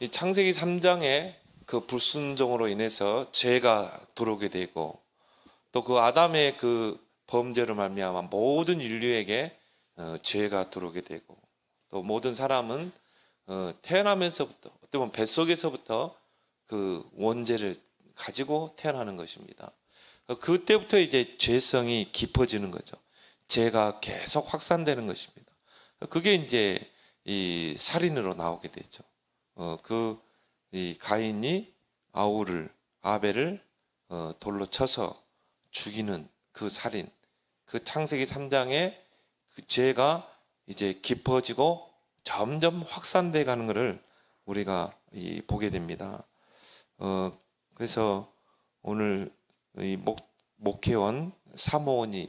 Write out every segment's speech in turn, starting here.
이 창세기 3장의 그 불순종으로 인해서 죄가 들어오게 되고 또 그 아담의 그 범죄로 말미암아 모든 인류에게 죄가 들어오게 되고 또 모든 사람은 태어나면서부터 어떻게 보면 뱃속에서부터 그 원죄를 가지고 태어나는 것입니다. 그때부터 이제 죄성이 깊어지는 거죠. 죄가 계속 확산되는 것입니다. 그게 이제 이 살인으로 나오게 되죠. 이 가인이 아벨을 돌로 쳐서 죽이는 그 살인, 그 창세기 3장의 그 죄가 이제 깊어지고 점점 확산돼 가는 것을 우리가 보게 됩니다. 그래서 오늘 이 목회원 사모원이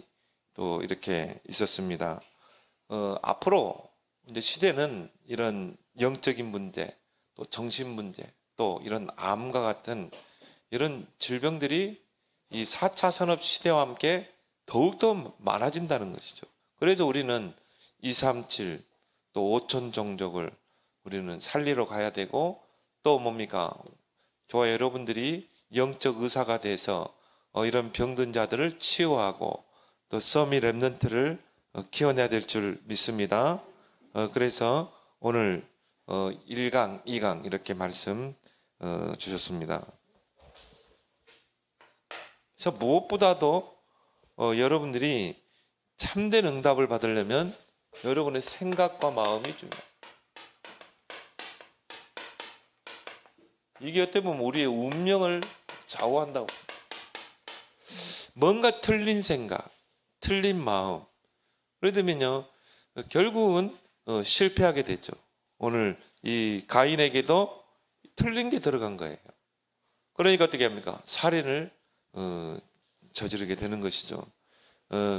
또 이렇게 있었습니다. 앞으로 이제 시대는 이런 영적인 문제, 또 정신 문제, 또 이런 암과 같은 이런 질병들이 이 4차 산업 시대와 함께 더욱더 많아진다는 것이죠. 그래서 우리는 237, 또 5천 종족을 우리는 살리러 가야 되고 또 뭡니까? 저와 여러분들이 영적 의사가 돼서 이런 병든 자들을 치유하고 또 서밋 렘넌트를 키워내야 될 줄 믿습니다. 그래서 오늘 1강, 2강 이렇게 말씀 주셨습니다. 그래서 무엇보다도 여러분들이 참된 응답을 받으려면 여러분의 생각과 마음이 중요해요. 이게 어떻게 보면 우리의 운명을 좌우한다고. 뭔가 틀린 생각, 틀린 마음. 그러면요, 결국은 실패하게 되죠. 오늘 이 가인에게도 틀린 게 들어간 거예요. 그러니까 어떻게 합니까? 살인을 저지르게 되는 것이죠.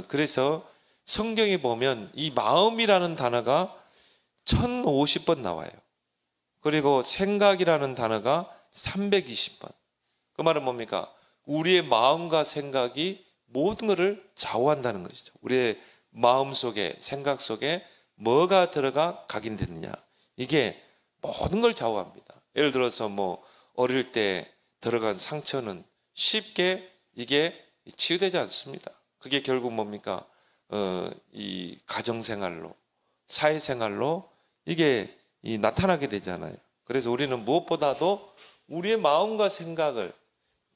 그래서 성경에 보면 이 마음이라는 단어가 1050번 나와요. 그리고 생각이라는 단어가 320번. 그 말은 뭡니까? 우리의 마음과 생각이 모든 것을 좌우한다는 것이죠. 우리의 마음 속에, 생각 속에 뭐가 들어가 각인됐느냐. 이게 모든 걸 좌우합니다. 예를 들어서 어릴 때 들어간 상처는 쉽게 이게 치유되지 않습니다. 그게 결국 뭡니까? 이 가정생활로, 사회생활로 이게 나타나게 되잖아요. 그래서 우리는 무엇보다도 우리의 마음과 생각을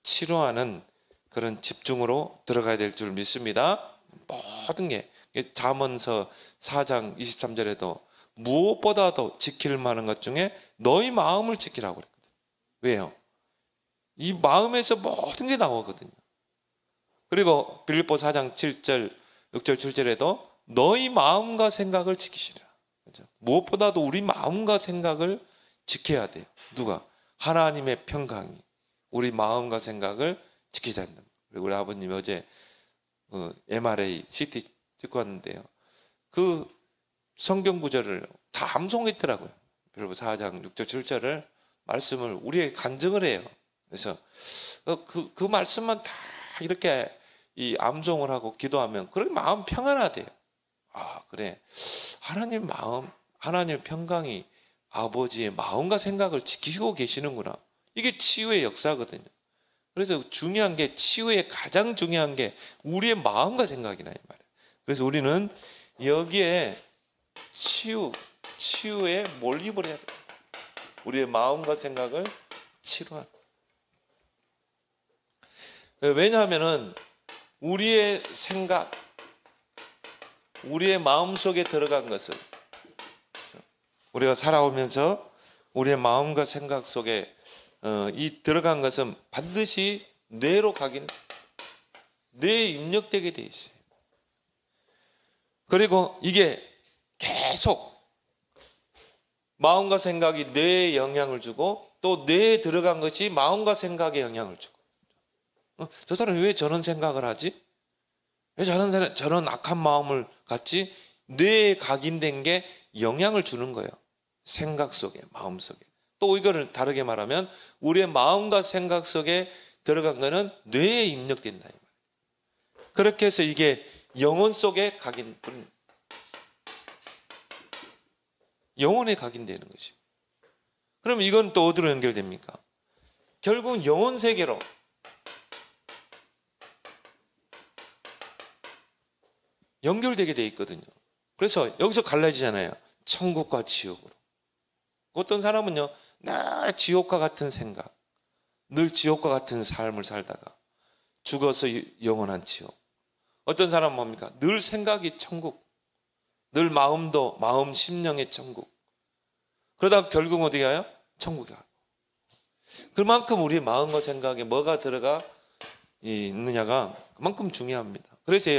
치료하는 그런 집중으로 들어가야 될 줄 믿습니다. 모든 게 잠언서 4장 23절에도 무엇보다도 지킬 만한 것 중에 너희 마음을 지키라고 그랬거든요. 왜요? 이 마음에서 모든 게 나오거든요. 그리고 빌립보 4장 7절, 6절, 7절에도 너희 마음과 생각을 지키시라. 그렇죠? 무엇보다도 우리 마음과 생각을 지켜야 돼요. 누가? 하나님의 평강이 우리 마음과 생각을 지키자. 그리고 우리 아버님 어제 MRI, CT 찍고 왔는데요. 그 성경 구절을 다 암송했더라고요. 빌립보 4장 6절, 7절을 말씀을 우리에게 간증을 해요. 그래서 그 말씀만 다 이렇게 암송을 하고 기도하면 그렇게 마음 평안하대요. 아, 그래. 하나님 마음, 하나님의 평강이 아버지의 마음과 생각을 지키고 계시는구나. 이게 치유의 역사거든요. 그래서 중요한 게, 치유의 가장 중요한 게 우리의 마음과 생각이라 이 말이에요. 그래서 우리는 여기에 치유에 몰입을 해야 돼요. 우리의 마음과 생각을 치료하는. 왜냐하면은 우리의 생각, 우리의 마음 속에 들어간 것은 우리가 살아오면서 우리의 마음과 생각 속에 이 들어간 것은 반드시 뇌로 뇌에 입력되게 돼 있어요. 그리고 이게 계속 마음과 생각이 뇌에 영향을 주고 또 뇌에 들어간 것이 마음과 생각에 영향을 주고, 저 사람이 왜 저런 생각을 하지? 왜 저런 악한 마음을 갖지? 뇌에 각인된 게 영향을 주는 거예요. 생각 속에, 마음 속에. 또 이거를 다르게 말하면 우리의 마음과 생각 속에 들어간 거는 뇌에 입력된다. 그렇게 해서 이게 영혼 속에 영혼에 각인되는 것입니다. 그럼 이건 또 어디로 연결됩니까? 결국은 영혼 세계로. 연결되게 돼 있거든요. 그래서 여기서 갈라지잖아요. 천국과 지옥으로. 어떤 사람은요, 늘 지옥과 같은 생각, 늘 지옥과 같은 삶을 살다가 죽어서 영원한 지옥. 어떤 사람은 뭡니까? 늘 생각이 천국, 늘 마음도 마음 심령의 천국. 그러다가 결국 어디 가요? 천국에 가고. 그만큼 우리 마음과 생각에 뭐가 들어가 있느냐가 그만큼 중요합니다. 그래서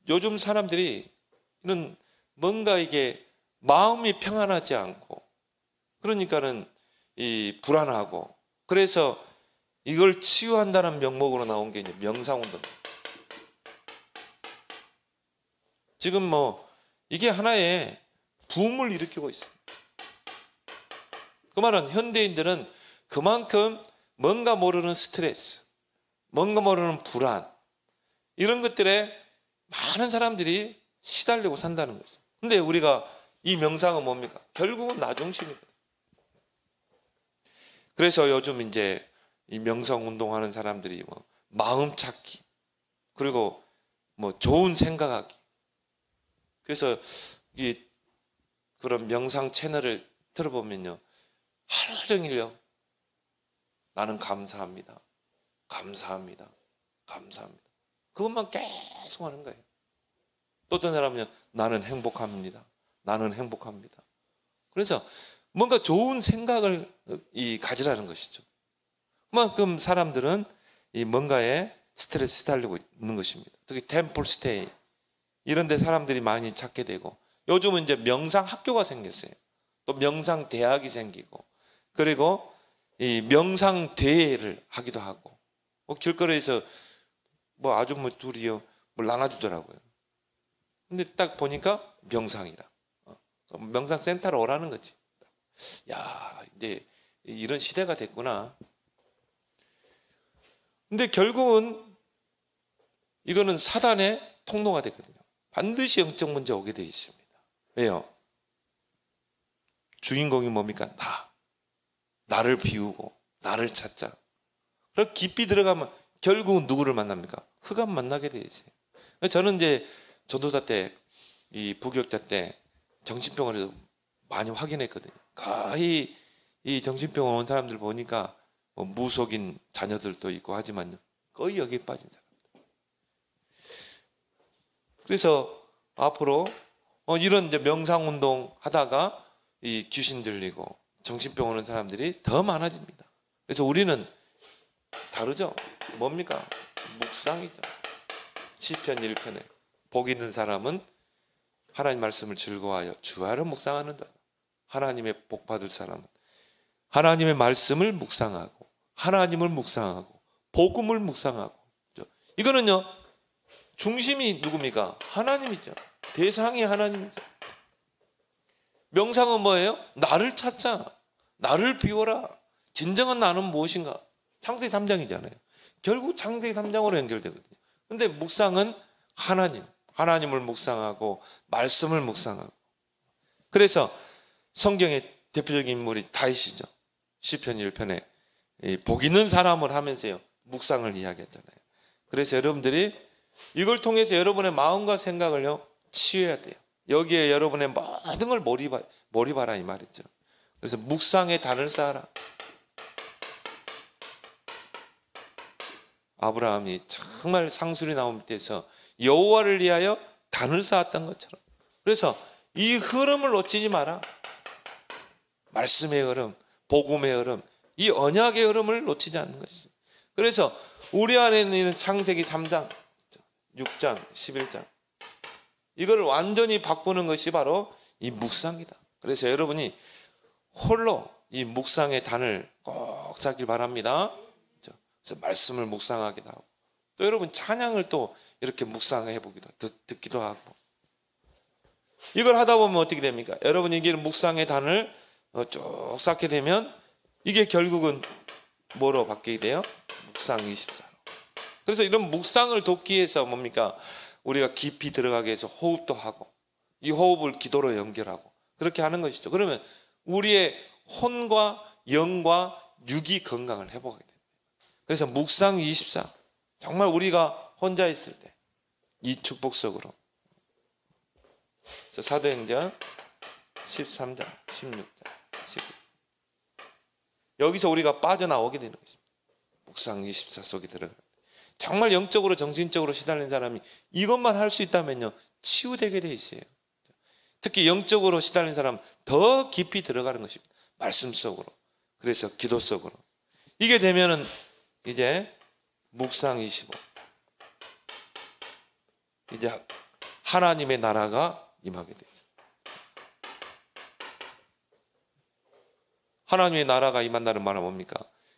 요즘 사람들이 이런 뭔가 이게 마음이 평안하지 않고, 그러니까는 이 불안하고, 그래서 이걸 치유한다는 명목으로 나온 게 이제 명상운동. 지금 뭐 이게 하나의 붐을 일으키고 있습니다. 그 말은 현대인들은 그만큼 뭔가 모르는 스트레스, 뭔가 모르는 불안, 이런 것들에 많은 사람들이 시달리고 산다는 거죠. 근데 우리가 이 명상은 뭡니까? 결국은 나 중심이거든. 그래서 요즘 이제 이 명상 운동하는 사람들이 뭐 마음 찾기, 그리고 뭐 좋은 생각하기. 그래서 이 그런 명상 채널을 들어보면요, 하루 종일요, 나는 감사합니다, 감사합니다, 감사합니다. 그것만 계속 하는 거예요. 또 어떤 사람은요, 나는 행복합니다, 나는 행복합니다. 그래서 뭔가 좋은 생각을 가지라는 것이죠. 그만큼 사람들은 이 뭔가에 스트레스 시달리고 있는 것입니다. 특히 템플 스테이 이런 데 사람들이 많이 찾게 되고, 요즘은 이제 명상 학교가 생겼어요. 또 명상 대학이 생기고, 그리고 이 명상 대회를 하기도 하고, 길거리에서 뭐 아주 둘이요 뭘 나눠주더라고요. 근데 딱 보니까 명상이라, 명상 센터로 오라는 거지. 야, 이제 이런 시대가 됐구나. 근데 결국은 이거는 사단의 통로가 되거든요. 반드시 영적 문제 오게 되어 있습니다. 왜요? 주인공이 뭡니까? 나를 비우고 나를 찾자. 그럼 깊이 들어가면 결국은 누구를 만납니까? 흑암 만나게 되어 있어요. 저는 이제 전도사 때, 이 부교육자 때 정신병원에서 많이 확인했거든요. 거의 이 정신병원 온 사람들 보니까 뭐 무속인 자녀들도 있고 하지만 거의 여기에 빠진 사람들. 그래서 앞으로 이런 이제 명상 운동 하다가 이 귀신 들리고 정신병 오는 사람들이 더 많아집니다. 그래서 우리는 다르죠. 뭡니까? 묵상이죠. 시편 1편에 복 있는 사람은 하나님 말씀을 즐거워하여 주야로 묵상하는다. 하나님의 복 받을 사람은 하나님의 말씀을 묵상하고, 하나님을 묵상하고, 복음을 묵상하고. 이거는요, 중심이 누굽니까? 하나님이죠. 대상이 하나님이죠. 명상은 뭐예요? 나를 찾자, 나를 비워라. 진정한 나는 무엇인가? 창세기 3장이잖아요. 결국 창세기 3장으로 연결되거든요. 근데 묵상은 하나님을 묵상하고 말씀을 묵상하고. 그래서 성경의 대표적인 인물이 다윗이죠. 시편 1편에 복 있는 사람을 하면서요, 묵상을 이야기했잖아요. 그래서 여러분들이 이걸 통해서 여러분의 마음과 생각을요, 치유해야 돼요. 여기에 여러분의 모든 걸 몰입하라 이 말이죠. 그래서 묵상의 단을 쌓아라. 아브라함이 정말 상술이 나온 밑에서 여호와를 위하여 단을 쌓았던 것처럼, 그래서 이 흐름을 놓치지 마라. 말씀의 흐름, 복음의 흐름, 이 언약의 흐름을 놓치지 않는 것이죠. 그래서 우리 안에 있는 창세기 3장, 6장, 11장, 이걸 완전히 바꾸는 것이 바로 이 묵상이다. 그래서 여러분이 홀로 이 묵상의 단을 꼭 쌓길 바랍니다. 그래서 말씀을 묵상하기도 하고, 또 여러분 찬양을 또 이렇게 묵상해 보기도, 듣기도 하고. 이걸 하다 보면 어떻게 됩니까? 여러분이 이게 묵상의 단을 쭉 쌓게 되면 이게 결국은 뭐로 바뀌게 돼요? 묵상 24로. 그래서 이런 묵상을 돕기 위해서 뭡니까? 우리가 깊이 들어가기 위해서 호흡도 하고, 이 호흡을 기도로 연결하고, 그렇게 하는 것이죠. 그러면 우리의 혼과 영과 육이 건강을 회복하게 됩니다. 그래서 묵상 24, 정말 우리가 혼자 있을 때 이 축복 속으로 사도행전 13장, 16장, 19장 여기서 우리가 빠져나오게 되는 것입니다. 묵상 24 속에 들어가 정말 영적으로 정신적으로 시달린 사람이 이것만 할 수 있다면요 치유되게 돼 있어요. 특히 영적으로 시달린 사람 더 깊이 들어가는 것입니다. 말씀 속으로. 그래서 기도 속으로. 이게 되면은 이제 묵상 25. 이제 하나님의 나라가 임하게 되죠. 하나님의 나라가 임한다는 말은 뭡니까?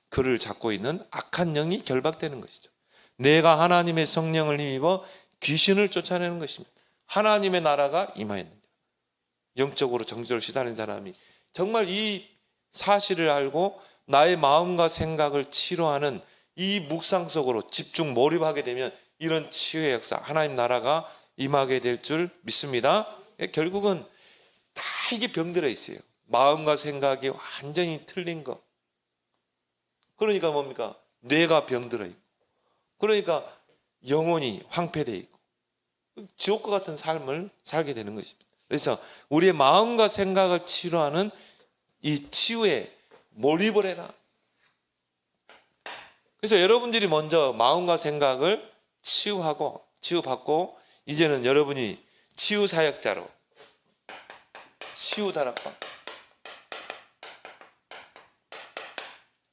그를 잡고 있는 악한 영이 결박되는 것이죠. 내가 하나님의 성령을 힘입어 귀신을 쫓아내는 것입니다. 하나님의 나라가 임하였느냐. 영적으로 정적으로 시달린 사람이 정말 이 사실을 알고 나의 마음과 생각을 치료하는 이 묵상 속으로 집중 몰입하게 되면 이런 치유의 역사, 하나님 나라가 임하게 될 줄 믿습니다. 결국은 다 이게 병들어 있어요. 마음과 생각이 완전히 틀린 거. 그러니까 뭡니까? 뇌가 병들어 있고, 그러니까 영혼이 황폐되어 있고 지옥과 같은 삶을 살게 되는 것입니다. 그래서 우리의 마음과 생각을 치료하는 이 치유에 몰입을 해라. 그래서 여러분들이 먼저 마음과 생각을 치유받고 이제는 여러분이 치유사역자로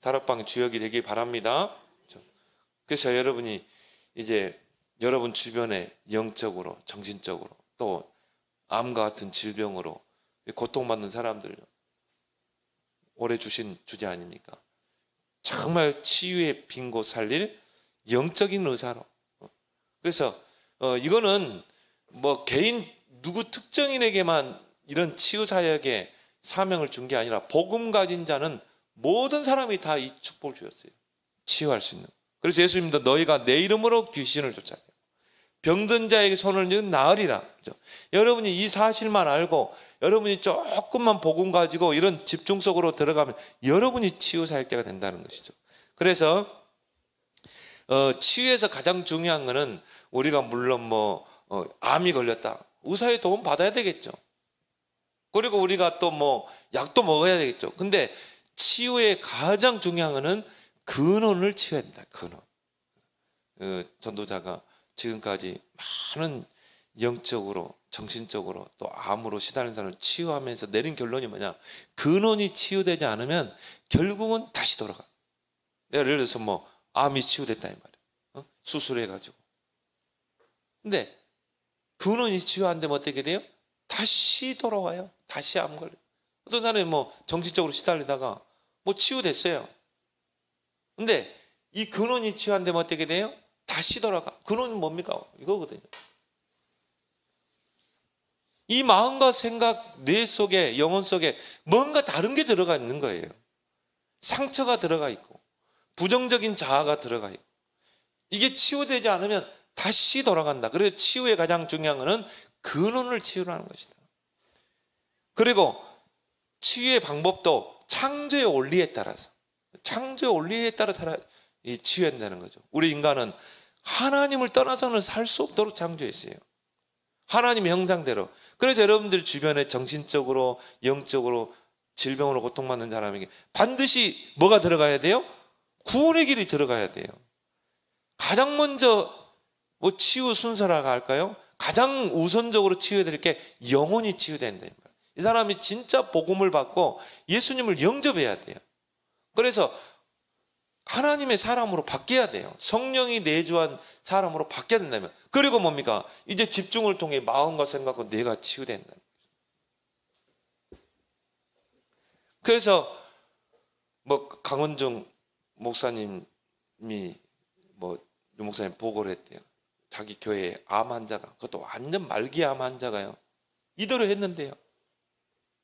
다락방 주역이 되기 바랍니다. 그래서 여러분이 이제 여러분 주변에 영적으로 정신적으로 또 암과 같은 질병으로 고통받는 사람들 오래 주신 주제 아닙니까? 정말 치유의 빈 곳 살릴 영적인 의사로. 그래서 이거는 뭐 개인 누구 특정인에게만 이런 치유 사역의 사명을 준 게 아니라 복음 가진 자는 모든 사람이 다 이 축복을 주었어요. 치유할 수 있는. 그래서 예수님도 너희가 내 이름으로 귀신을 쫓아내요. 병든 자에게 손을 넣으면 나으리라. 그렇죠? 여러분이 이 사실만 알고 여러분이 조금만 복음 가지고 이런 집중 속으로 들어가면 여러분이 치유 사역자가 된다는 것이죠. 그래서 치유에서 가장 중요한 것은 우리가 물론 암이 걸렸다. 의사의 도움 받아야 되겠죠. 그리고 우리가 또 약도 먹어야 되겠죠. 근데 치유의 가장 중요한 것은 근원을 치유해야 된다. 근원. 전도자가 지금까지 많은 영적으로 정신적으로 또 암으로 시달린 사람을 치유하면서 내린 결론이 뭐냐? 근원이 치유되지 않으면 결국은 다시 돌아가. 내가 예를 들어서 암이 치유됐다 이 말이야. 수술해가지고. 근데 근원이 치유 안 되면 어떻게 돼요? 다시 돌아와요. 다시 암 걸려. 어떤 사람이 정신적으로 시달리다가 치유됐어요. 근데 이 근원이 치유 안 되면 어떻게 돼요? 다시 돌아가. 근원은 뭡니까? 이거거든요. 이 마음과 생각, 뇌 속에, 영혼 속에 뭔가 다른 게 들어가 있는 거예요. 상처가 들어가 있고, 부정적인 자아가 들어가 있고, 이게 치유되지 않으면 다시 돌아간다. 그래서 치유의 가장 중요한 것은 근원을 치유하는 것이다. 그리고 치유의 방법도 창조의 원리에 따라서, 창조의 원리에 따라 치유한다는 거죠. 우리 인간은 하나님을 떠나서는 살 수 없도록 창조했어요. 하나님의 형상대로. 그래서 여러분들 주변에 정신적으로 영적으로 질병으로 고통받는 사람에게 반드시 뭐가 들어가야 돼요? 구원의 길이 들어가야 돼요. 가장 먼저 치유 순서라고 할까요? 가장 우선적으로 치유해야 될 게 영혼이 치유된다. 이 사람이 진짜 복음을 받고 예수님을 영접해야 돼요. 그래서 하나님의 사람으로 바뀌어야 돼요. 성령이 내주한 사람으로 바뀌어야 된다면. 그리고 뭡니까? 이제 집중을 통해 마음과 생각과 뇌가 치유된다. 그래서 강원중 목사님이 유 목사님 보고를 했대요. 자기 교회에 암 환자가, 그것도 완전 말기 암 환자가요. 이대로 했는데요.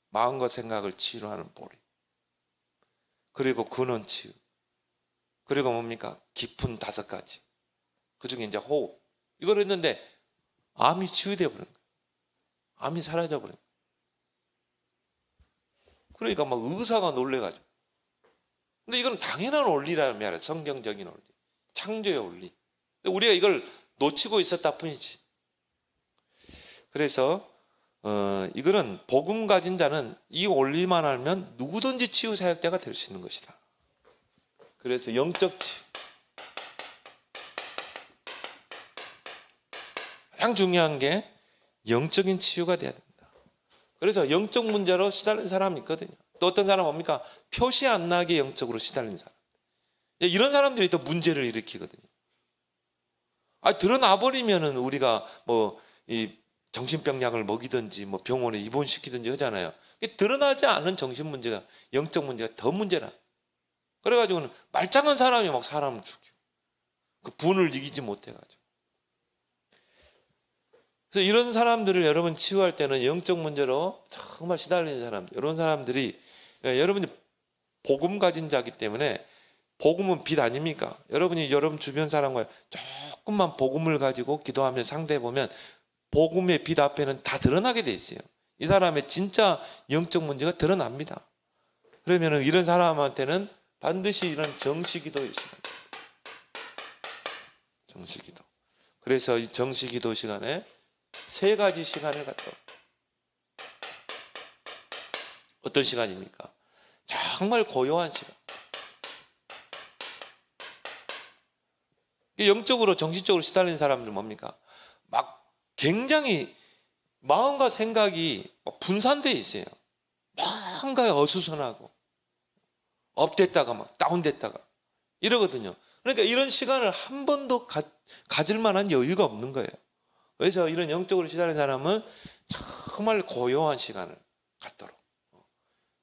마음과 생각을 치유하는 보리. 그리고 근원 치유. 그리고 뭡니까? 깊은 5가지. 그 중에 이제 호흡. 이걸 했는데 암이 치유되어 버린 거예요. 암이 사라져 버린 거예요. 그러니까 막 의사가 놀래가지고. 근데 이건 당연한 원리라는 말이야. 성경적인 원리. 창조의 원리. 근데 우리가 이걸 놓치고 있었다 뿐이지. 그래서 이거는 복음 가진 자는 이 원리만 알면 누구든지 치유 사역자가 될 수 있는 것이다. 그래서 영적 치유. 가장 중요한 게 영적인 치유가 돼야 됩니다. 그래서 영적 문제로 시달린 사람이 있거든요. 또 어떤 사람은 뭡니까? 표시 안 나게 영적으로 시달린 사람. 이런 사람들이 또 문제를 일으키거든요. 드러나 버리면은 우리가 이 정신병약을 먹이든지 병원에 입원시키든지 하잖아요. 드러나지 않은 정신 문제가, 영적 문제가 더 문제라. 그래가지고는 말짱한 사람이 막 사람을 죽이고 그 분을 이기지 못해가지고. 그래서 이런 사람들을 여러분 치유할 때는 영적 문제로 정말 시달리는 사람, 이런 사람들이 여러분이 복음 가진 자이기 때문에, 복음은 빛 아닙니까? 여러분이 여러분 주변 사람과 조금만 복음을 가지고 기도하면 상대해 보면 복음의 빛 앞에는 다 드러나게 돼 있어요. 이 사람의 진짜 영적 문제가 드러납니다. 그러면 이런 사람한테는 반드시 이런 정시기도의 시간, 정시기도. 그래서 이 정시기도 시간에 3가지 시간을 갖다. 어떤 시간입니까? 정말 고요한 시간. 영적으로 정신적으로 시달리는 사람들은 뭡니까? 막 굉장히 마음과 생각이 분산되어 있어요. 뭔가 어수선하고 업됐다가 막 다운됐다가 이러거든요. 그러니까 이런 시간을 한 번도 가질 만한 여유가 없는 거예요. 그래서 이런 영적으로 시달리는 사람은 정말 고요한 시간을 갖도록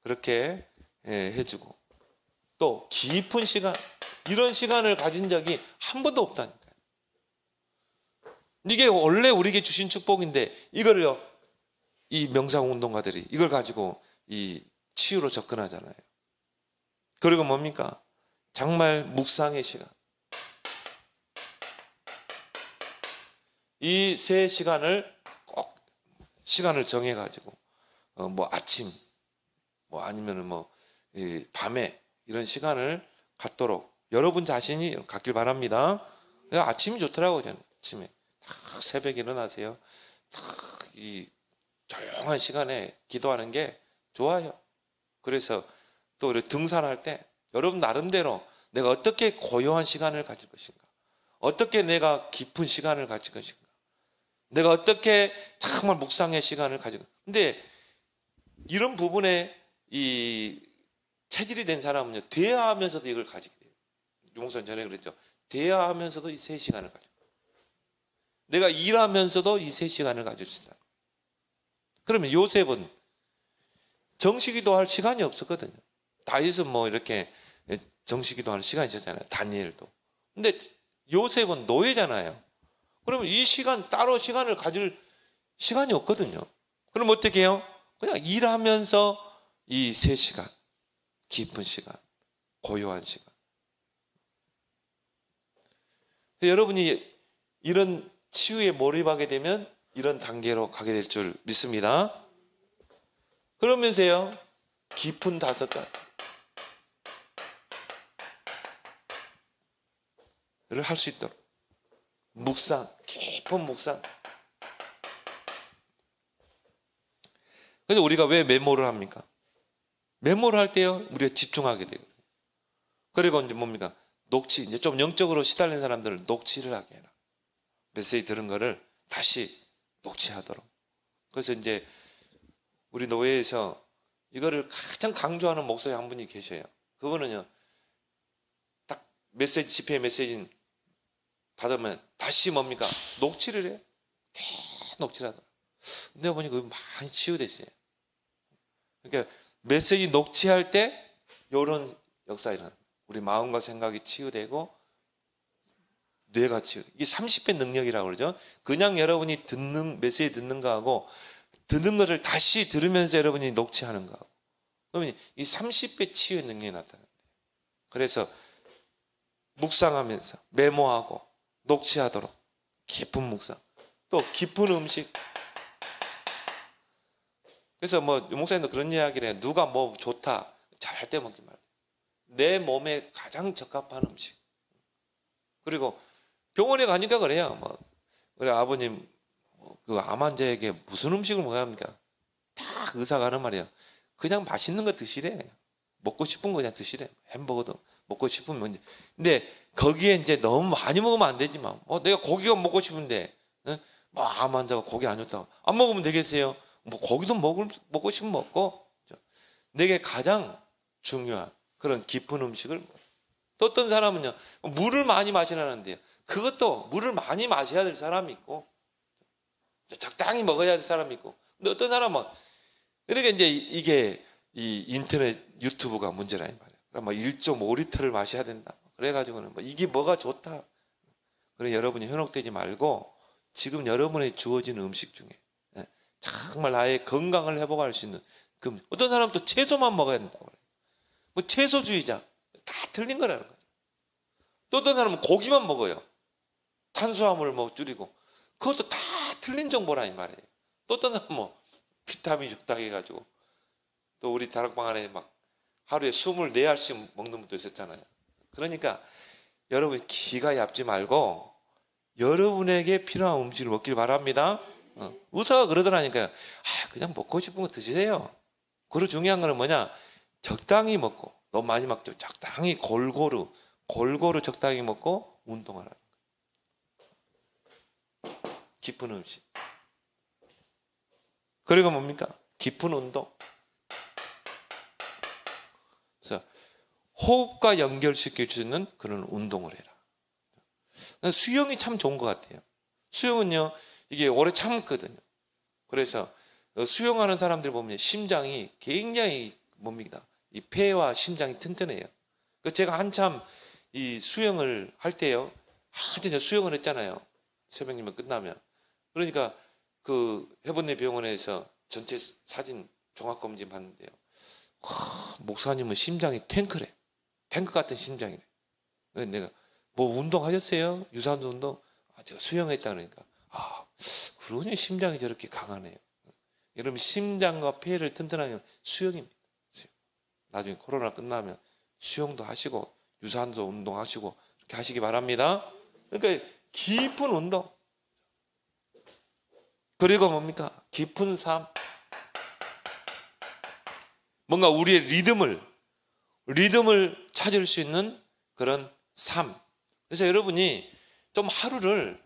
그렇게 해주고, 또 깊은 시간, 이런 시간을 가진 적이 한 번도 없다니까요. 이게 원래 우리에게 주신 축복인데, 이거를요, 이 명상운동가들이 이걸 가지고 이 치유로 접근하잖아요. 그리고 뭡니까? 정말 묵상의 시간. 이 3시간을 꼭 시간을 정해가지고 아침 아니면은 밤에 이런 시간을 갖도록 여러분 자신이 갖길 바랍니다. 아침이 좋더라고요. 저는 아침에 딱 새벽에 일어나세요. 딱 이 조용한 시간에 기도하는 게 좋아요. 그래서 또 우리 등산할 때 여러분 나름대로 내가 어떻게 고요한 시간을 가질 것인가, 어떻게 내가 깊은 시간을 가질 것인가, 내가 어떻게 정말 묵상의 시간을 가지고. 근데 이런 부분에 이 체질이 된 사람은요, 대화하면서도 이걸 가지게 돼요. 유목사님 전에 그랬죠. 대화하면서도 이 3시간을 가지고, 내가 일하면서도 이 3시간을 가질 수 있다. 그러면 요셉은 정시기도 할 시간이 없었거든요. 다윗은 이렇게 정시기도 하는 시간이 있었잖아요. 다니엘도. 근데 요셉은 노예잖아요. 그러면 이 시간, 따로 시간을 가질 시간이 없거든요. 그럼 어떻게 해요? 그냥 일하면서 이 3시간, 깊은 시간, 고요한 시간. 여러분이 이런 치유에 몰입하게 되면 이런 단계로 가게 될 줄 믿습니다. 그러면서요, 깊은 5가지를 할 수 있도록 묵상, 깊은 묵상. 근데 우리가 왜 메모를 합니까? 메모를 할 때요, 우리가 집중하게 되거든요. 그리고 이제 뭡니까? 녹취. 이제 좀 영적으로 시달린 사람들은 녹취를 하게 해라. 메시지 들은 거를 다시 녹취하도록. 그래서 이제 우리 노예에서 이거를 가장 강조하는 목사님 한 분이 계셔요. 그분은요, 딱 메시지, 집회 메시지 받으면 다시 뭡니까? 녹취를 해요. 계속 녹취를 하더라고요. 내가 보니까 많이 치유됐어요. 그러니까 메시지 녹취할 때 이런 역사 일어나. 우리 마음과 생각이 치유되고 뇌가 치유. 이게 30배 능력이라고 그러죠. 그냥 여러분이 메시지 듣는 거하고 듣는 것을 다시 들으면서 여러분이 녹취하는 거하고, 그러면 이 30배 치유의 능력이 나타난대요. 그래서 묵상하면서 메모하고 녹취하도록 깊은 묵상, 또 깊은 음식. 그래서 뭐 목사님도 그런 이야기를 해요. 누가 뭐 좋다, 잘할 때 먹지 말고 내 몸에 가장 적합한 음식. 그리고 병원에 가니까 그래요. 뭐 우리 아버님 그 암 환자에게 무슨 음식을 먹어야 합니까? 다 의사가 하는 말이에요. 그냥 맛있는 거 드시래. 먹고 싶은 거 그냥 드시래. 햄버거도 먹고 싶으면 뭔지. 근데 거기에 이제 너무 많이 먹으면 안 되지만, 내가 고기가 먹고 싶은데, 뭐 암 환자가 고기 안 좋다고 안 먹으면 되겠어요? 뭐 고기도 먹고 싶으면 먹고. 내게 가장 중요한 그런 깊은 음식을. 또 어떤 사람은요, 물을 많이 마시라는데요. 그것도 물을 많이 마셔야 될 사람이 있고, 적당히 먹어야 될 사람이 있고. 근데 어떤 사람은, 그러니까 이제 이게 이 인터넷 유튜브가 문제라 이 말이에요. 뭐 1.5리터를 마셔야 된다. 그래가지고는 뭐 이게 뭐가 좋다. 그래 여러분이 현혹되지 말고 지금 여러분의 주어진 음식 중에 정말 나의 건강을 회복할 수 있는 어떤 사람은 또 채소만 먹어야 된다고 그래요. 뭐 채소주의자 다 틀린 거라는 거죠. 또 어떤 사람은 고기만 먹어요. 탄수화물을 뭐 줄이고 그것도 다 틀린 정보라 이 말이에요. 또 어떤 사람은 뭐 비타민 죽당 해가지고 또 우리 다락방 안에 막 하루에 24알씩 먹는 분도 있었잖아요. 그러니까 여러분 기가 얇지 말고 여러분에게 필요한 음식을 먹길 바랍니다. 의사가 그러더라니까요. 그냥 먹고 싶은 거 드시세요. 그리고 중요한 거는 뭐냐? 적당히 먹고 너무 많이 먹죠. 적당히 골고루 적당히 먹고 운동하라는 거예요. 깊은 음식. 그리고 뭡니까? 깊은 운동. 그래서 호흡과 연결시킬 수 있는 그런 운동을 해라. 수영이 참 좋은 것 같아요. 수영은요, 이게 오래 참거든요. 그래서 수영하는 사람들 보면 심장이 굉장히 뭡니까? 이 폐와 심장이 튼튼해요. 제가 한참 이 수영을 할 때요, 한참 수영을 했잖아요. 새벽님은 끝나면. 그러니까 그 해본내 병원에서 전체 사진 종합검진 받는데요. 목사님은 심장이 탱크래. 탱크 같은 심장이래. 그래서 내가 뭐 운동하셨어요? 유산소 운동? 제가 수영했다 그러니까. 그러니 심장이 저렇게 강하네요. 여러분 심장과 폐를 튼튼하게 하면 수영입니다. 수영. 나중에 코로나 끝나면 수영도 하시고 유산소 운동하시고 이렇게 하시기 바랍니다. 그러니까 깊은 운동. 그리고 뭡니까? 깊은 삶. 뭔가 우리의 리듬을 찾을 수 있는 그런 삶. 그래서 여러분이 좀 하루를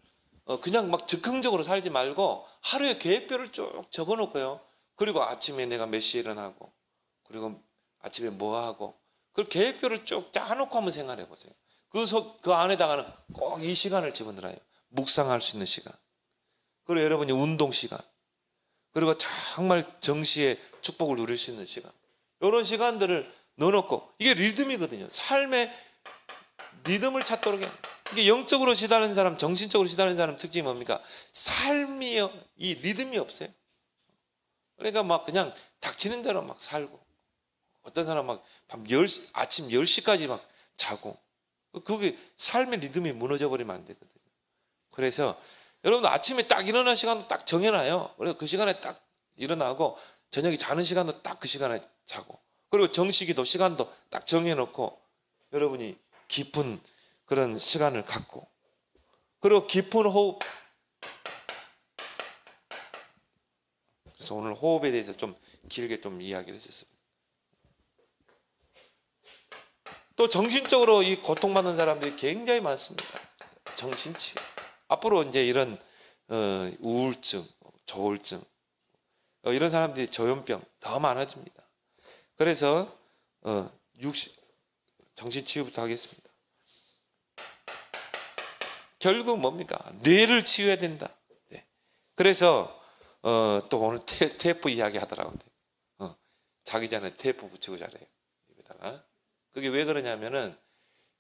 그냥 막 즉흥적으로 살지 말고 하루의 계획표를 쭉 적어 놓고요. 그리고 아침에 내가 몇 시에 일어나고, 그리고 아침에 뭐 하고, 그 계획표를 쭉 짜놓고 한번 생각해 보세요. 그 안에다가는 꼭 이 시간을 집어넣어요. 묵상할 수 있는 시간. 그리고 여러분이 운동 시간. 그리고 정말 정시의 축복을 누릴 수 있는 시간. 이런 시간들을 넣어놓고, 이게 리듬이거든요. 삶의 리듬을 찾도록 해요. 이게 영적으로 시달리는 사람, 정신적으로 시달리는 사람 특징이 뭡니까? 삶이요, 이 리듬이 없어요. 그러니까 막 그냥 닥치는 대로 막 살고, 어떤 사람 막 아침 10시까지 막 자고, 그게 삶의 리듬이 무너져 버리면 안 되거든요. 그래서 여러분 아침에 딱 일어나는 시간도 딱 정해놔요. 그래서 그 시간에 딱 일어나고, 저녁에 자는 시간도 딱 그 시간에 자고, 그리고 정식이도 시간도 딱 정해놓고 여러분이 깊은 그런 시간을 갖고, 그리고 깊은 호흡. 그래서 오늘 호흡에 대해서 좀 길게 좀 이야기를 했었습니다. 또 정신적으로 이 고통받는 사람들이 굉장히 많습니다. 정신치유. 앞으로 이제 이런 우울증, 조울증, 이런 사람들이 조현병 더 많아집니다. 그래서 정신치유부터 하겠습니다. 결국 뭡니까? 뇌를 치유해야 된다. 네. 그래서 또 오늘 테이프 이야기 하더라고요. 자기 전에 테이프 붙이고 자래요. 입에다가. 그게 왜 그러냐면은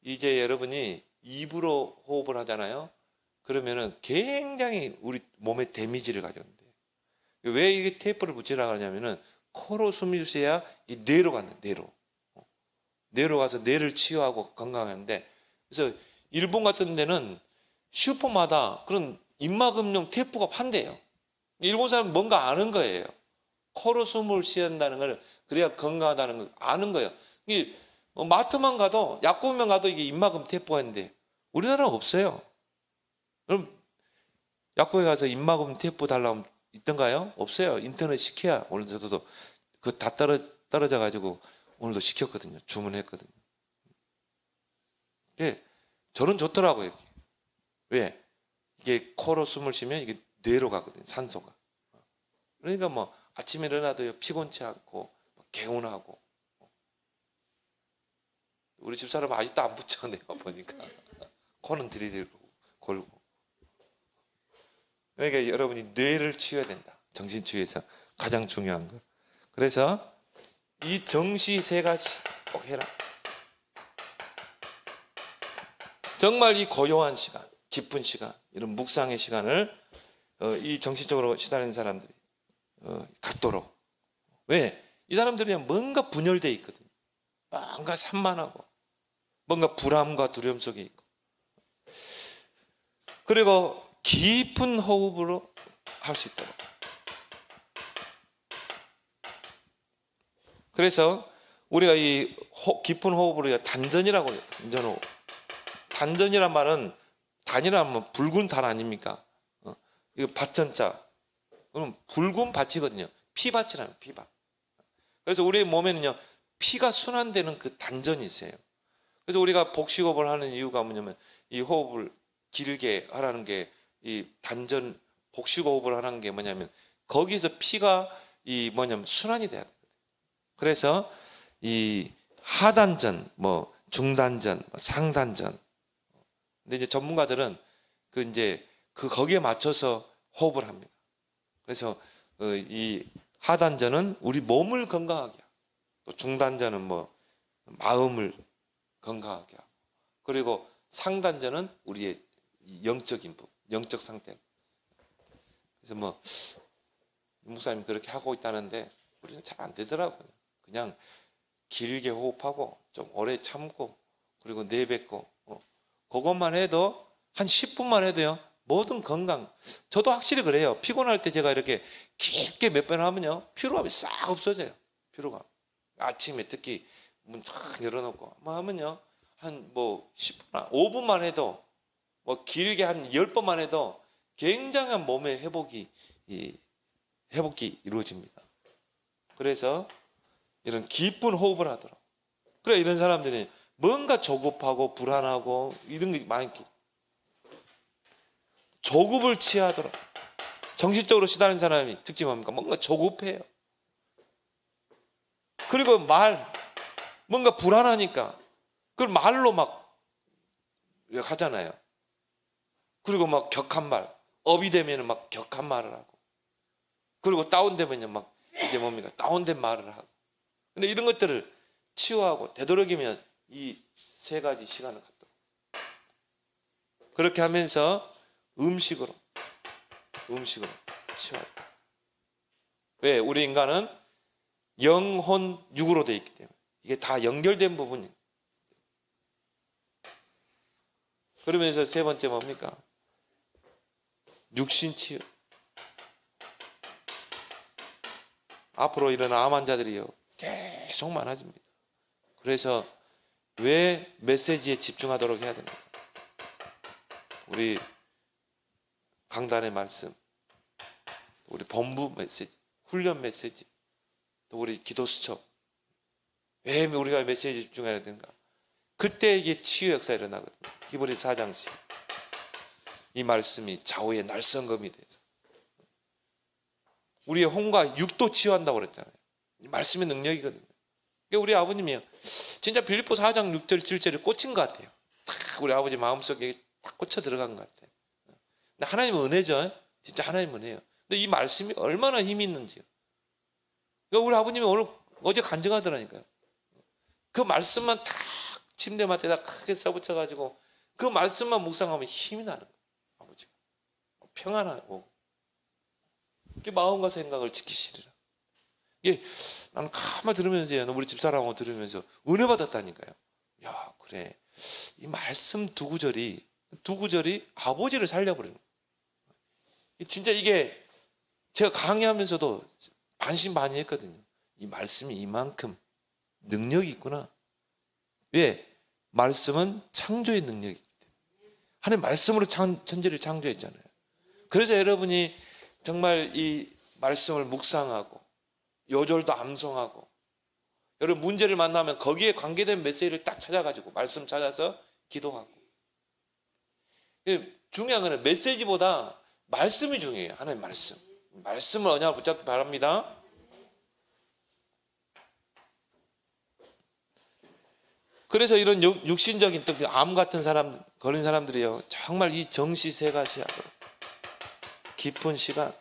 이제 여러분이 입으로 호흡을 하잖아요. 그러면은 굉장히 우리 몸에 데미지를 가져온대요. 왜 이게 테이프를 붙이라고 하냐면은 코로 숨을 쉬어야 이 뇌로 가는, 뇌로 가서 뇌를 치유하고 건강하는데, 그래서 일본 같은 데는 슈퍼마다 그런 입막음용 테이프가 판대요. 일본 사람은 뭔가 아는 거예요. 코로 숨을 쉬어야한다는 걸, 그래야 건강하다는 걸 아는 거예요. 이게 마트만 가도, 약국만 가도 이게 입막음 태포가 있는데 우리나라는 없어요. 그럼 약국에 가서 입막음 태포 달라면 있던가요? 없어요. 인터넷 시켜야. 오늘 저도 그거 다 떨어져 가지고 오늘도 시켰거든요. 주문했거든요. 이게 저는 좋더라고요. 왜? 이게 코로 숨을 쉬면 이게 뇌로 가거든요. 산소가. 그러니까 뭐 아침에 일어나도 피곤치 않고 개운하고. 우리 집사람은 아직도 안 붙여, 내가 보니까. 코는 들이들고 골고. 그러니까 여러분이 뇌를 치유해야 된다. 정신치유에서 가장 중요한 거. 그래서 이 정시 세 가지 꼭 해라. 정말 이 고요한 시간, 깊은 시간, 이런 묵상의 시간을 이 정신적으로 시달리는 사람들이 갖도록. 왜? 이 사람들이 뭔가 분열되어 있거든요. 뭔가 산만하고 뭔가 불안과 두려움 속에 있고, 그리고 깊은 호흡으로 할 수 있도록. 그래서 우리가 이 깊은 호흡으로 단전이라고 해요. 단전호흡. 단전이란 말은, 단이라면 붉은 단 아닙니까? 이거 밭전자. 그럼 붉은 밭이거든요. 피밭이라는 피밭. 그래서 우리 몸에는요, 피가 순환되는 그 단전이 있어요. 그래서 우리가 복식호흡을 하는 이유가 뭐냐면, 이 호흡을 길게 하라는 게, 이 단전 복식호흡을 하는 게 뭐냐면, 거기서 피가 순환이 돼야 돼요. 그래서 이 하단전, 뭐 중단전, 상단전. 근데 이제 전문가들은 거기에 맞춰서 호흡을 합니다. 그래서 이 하단전은 우리 몸을 건강하게 하고, 또 중단전은 뭐 마음을 건강하게 하고, 그리고 상단전은 우리의 영적인 부분, 영적 상태. 그래서 뭐 목사님이 그렇게 하고 있다는데 우리는 잘 안 되더라고요. 그냥 길게 호흡하고 좀 오래 참고 그리고 내뱉고 그것만 해도, 한 10분만 해도요, 모든 건강. 저도 확실히 그래요. 피곤할 때 제가 이렇게 깊게 몇 번 하면요, 피로감이 싹 없어져요. 피로감. 아침에 특히 문 쫙 열어놓고 뭐 하면요, 한 뭐 10분, 5분만 해도, 뭐 길게 한 10번만 해도 굉장한 몸의 회복이 이루어집니다. 그래서 이런 깊은 호흡을 하도록. 그래, 이런 사람들이 뭔가 조급하고 불안하고 이런 게 많기, 조급을 취하도록. 정신적으로 시달리는 사람이 특징이 뭡니까? 뭔가 조급해요. 그리고 뭔가 불안하니까 그걸 말로 막 하잖아요. 그리고 막 격한 말, 업이 되면 막 격한 말을 하고, 그리고 다운되면요, 막 이게 뭡니까? 다운된 말을 하고. 근데 이런 것들을 치유하고 되도록이면 이 세 가지 시간을 갖도록. 그렇게 하면서 음식으로 치유하고. 왜? 우리 인간은 영혼, 육으로 되어 있기 때문에 이게 다 연결된 부분이에요. 그러면서 세 번째 뭡니까? 육신 치유. 앞으로 이런 암 환자들이요, 계속 많아집니다. 그래서 왜 메시지에 집중하도록 해야 됩니까? 우리 강단의 말씀, 우리 본부 메시지, 훈련 메시지, 또 우리 기도 수첩. 왜 우리가 메시지에 집중해야 되는가? 그때 이게 치유 역사가 일어나거든요. 히브리 4장씩. 이 말씀이 좌우의 날성검이 돼서 우리의 혼과 육도 치유한다고 그랬잖아요. 이 말씀의 능력이거든요. 그러니까 우리 아버님이요, 진짜 빌립보 4장 6절 7절에 꽂힌 것 같아요. 딱 우리 아버지 마음속에 딱 꽂혀 들어간 것 같아요. 근데 하나님은 은혜죠. 진짜 하나님은 은혜예요. 근데 이 말씀이 얼마나 힘이 있는지요. 그러니까 우리 아버님이 어제 간증하더라니까요. 그 말씀만 딱 침대맡에다 크게 써붙여가지고 그 말씀만 묵상하면 힘이 나는 거예요. 아버지가 평안하고 마음과 생각을 지키시리라. 이게 나는 가만 들으면서, 우리 집사람하고 들으면서 은혜 받았다니까요. 야, 그래, 이 말씀 두 구절이 아버지를 살려버리는 거예요. 진짜 이게 제가 강의하면서도 반신반의했거든요. 이 말씀이 이만큼 능력이 있구나. 왜? 말씀은 창조의 능력이기 때문에. 하나님 말씀으로 천지를 창조했잖아요. 그래서 여러분이 정말 이 말씀을 묵상하고 요절도 암송하고, 여러분 문제를 만나면 거기에 관계된 메시지를 딱 찾아가지고 말씀 찾아서 기도하고. 중요한 거는 메시지보다 말씀이 중요해요. 하나님 말씀. 말씀을 언약을 붙잡기 바랍니다. 그래서 이런 육신적인 암 같은 사람 걸린 사람들이요, 정말 이 정시세가시하고 깊은 시간,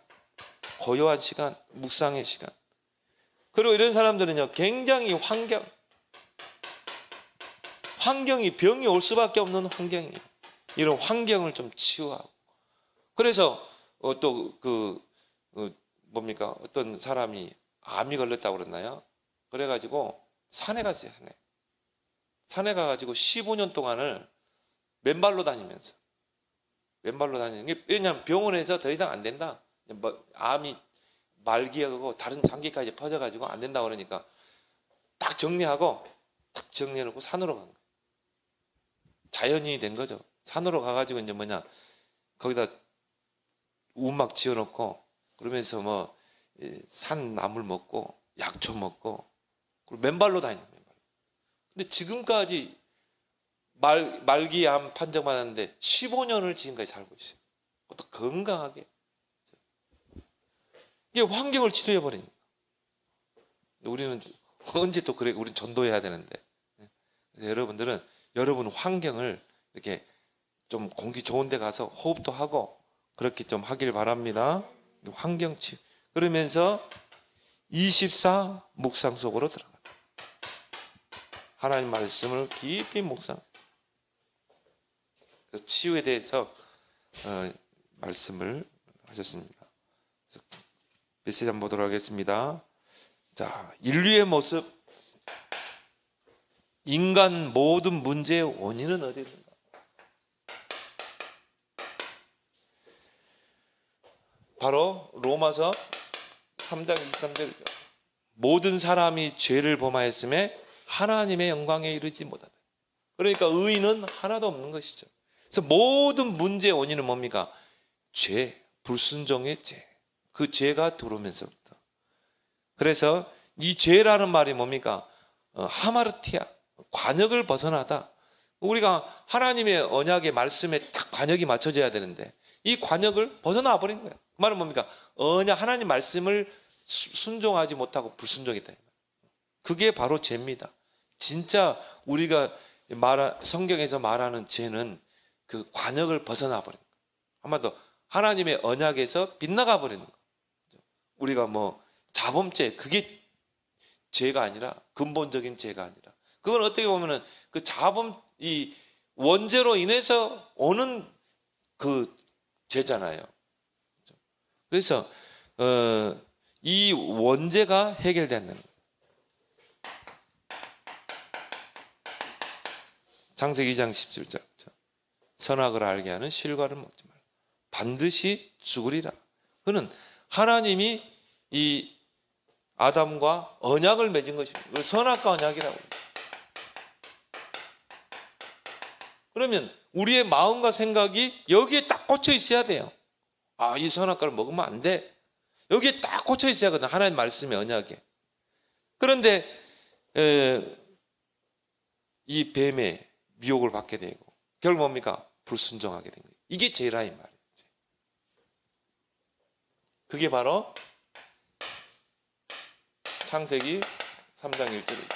고요한 시간, 묵상의 시간, 그리고 이런 사람들은요 굉장히 환경이 병이 올 수밖에 없는 환경이에요. 이런 환경을 좀 치유하고. 그래서 뭡니까, 어떤 사람이 암이 걸렸다고 그랬나요? 그래가지고 산에 갔어요. 산에 가가지고 15년 동안을 맨발로 다니면서, 왜냐하면 병원에서 더 이상 안 된다, 암이 말기하고 다른 장기까지 퍼져가지고 안 된다고 그러니까 딱 정리해놓고 산으로 간 거예요. 자연인이 된 거죠. 산으로 가가지고 이제 거기다 우막 지어놓고, 그러면서 산 나물 먹고 약초 먹고, 그리고 맨발로 다니는 거예요. 근데 지금까지 말기암 판정받았는데 15년을 지금까지 살고 있어요. 또 건강하게. 이게 환경을 치료해버리니까. 우리는 언제 또 그래, 우리는 전도해야 되는데. 여러분들은 여러분 환경을 이렇게 좀 공기 좋은 데 가서 호흡도 하고 그렇게 좀 하길 바랍니다. 환경 치유. 그러면서 24 묵상 속으로 들어가. 하나님 말씀을 깊이 묵상. 치유에 대해서 말씀을 하셨습니다. 메시지 한번 보도록 하겠습니다. 자, 인류의 모습. 인간 모든 문제의 원인은 어디 있는가? 바로 로마서 3장 23절이죠. 모든 사람이 죄를 범하였음에 하나님의 영광에 이르지 못하다. 그러니까 의인은 하나도 없는 것이죠. 그래서 모든 문제의 원인은 뭡니까? 죄, 불순종의 죄. 그 죄가 들어오면서부터. 그래서 이 죄라는 말이 뭡니까? 하마르티아, 관역을 벗어나다. 우리가 하나님의 언약의 말씀에 딱 관역이 맞춰져야 되는데 이 관역을 벗어나 버린 거예요. 그 말은 뭡니까? 언약, 하나님 말씀을 순종하지 못하고 불순종했다. 그게 바로 죄입니다. 진짜 우리가 성경에서 말하는 죄는 그 관역을 벗어나 버린 거예요. 한마디로 하나님의 언약에서 빗나가 버리는 거예요. 우리가 자범죄, 그게 죄가 아니라, 근본적인 죄가 아니라, 그건 어떻게 보면은 그 이 원죄로 인해서 오는 그 죄잖아요. 그래서 이 원죄가 해결되는 거예요. 창세기 2장 17절. 선악을 알게 하는 실과를 먹지 말라. 반드시 죽으리라. 그는 하나님이 이 아담과 언약을 맺은 것입니다. 선악과 언약이라고. 그러면 우리의 마음과 생각이 여기에 딱 꽂혀 있어야 돼요. 아, 이 선악과를 먹으면 안 돼. 여기에 딱 꽂혀 있어야 하거든. 하나님 말씀의 언약에. 그런데 이 뱀의 미혹을 받게 되고 결국 뭡니까? 불순종하게 된 거예요. 이게 죄라 이 말이에요. 그게 바로 창세기 3장 1절이죠.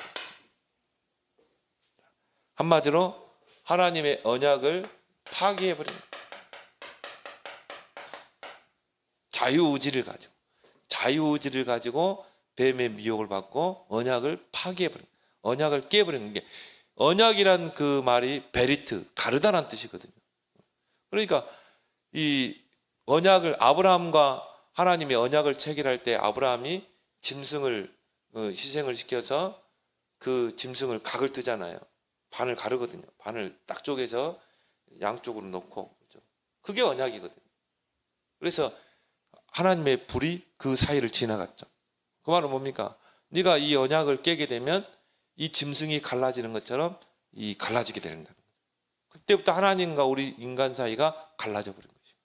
한마디로 하나님의 언약을 파기해버린 거예요. 자유의지를 가지고 뱀의 미혹을 받고 언약을 파기해버린 거예요. 언약을 깨버리는 게, 언약이란 그 말이 베리트, 가르다란 뜻이거든요. 그러니까 이 언약을, 아브라함과 하나님의 언약을 체결할 때 아브라함이 짐승을 희생을 시켜서 그 짐승을 각을 뜨잖아요. 반을 가르거든요. 반을 딱 쪼개서 양쪽으로 놓고. 그게 언약이거든요. 그래서 하나님의 불이 그 사이를 지나갔죠. 그 말은 뭡니까? 네가 이 언약을 깨게 되면 이 짐승이 갈라지는 것처럼 이 갈라지게 된다. 그때부터 하나님과 우리 인간 사이가 갈라져 버린 것입니다.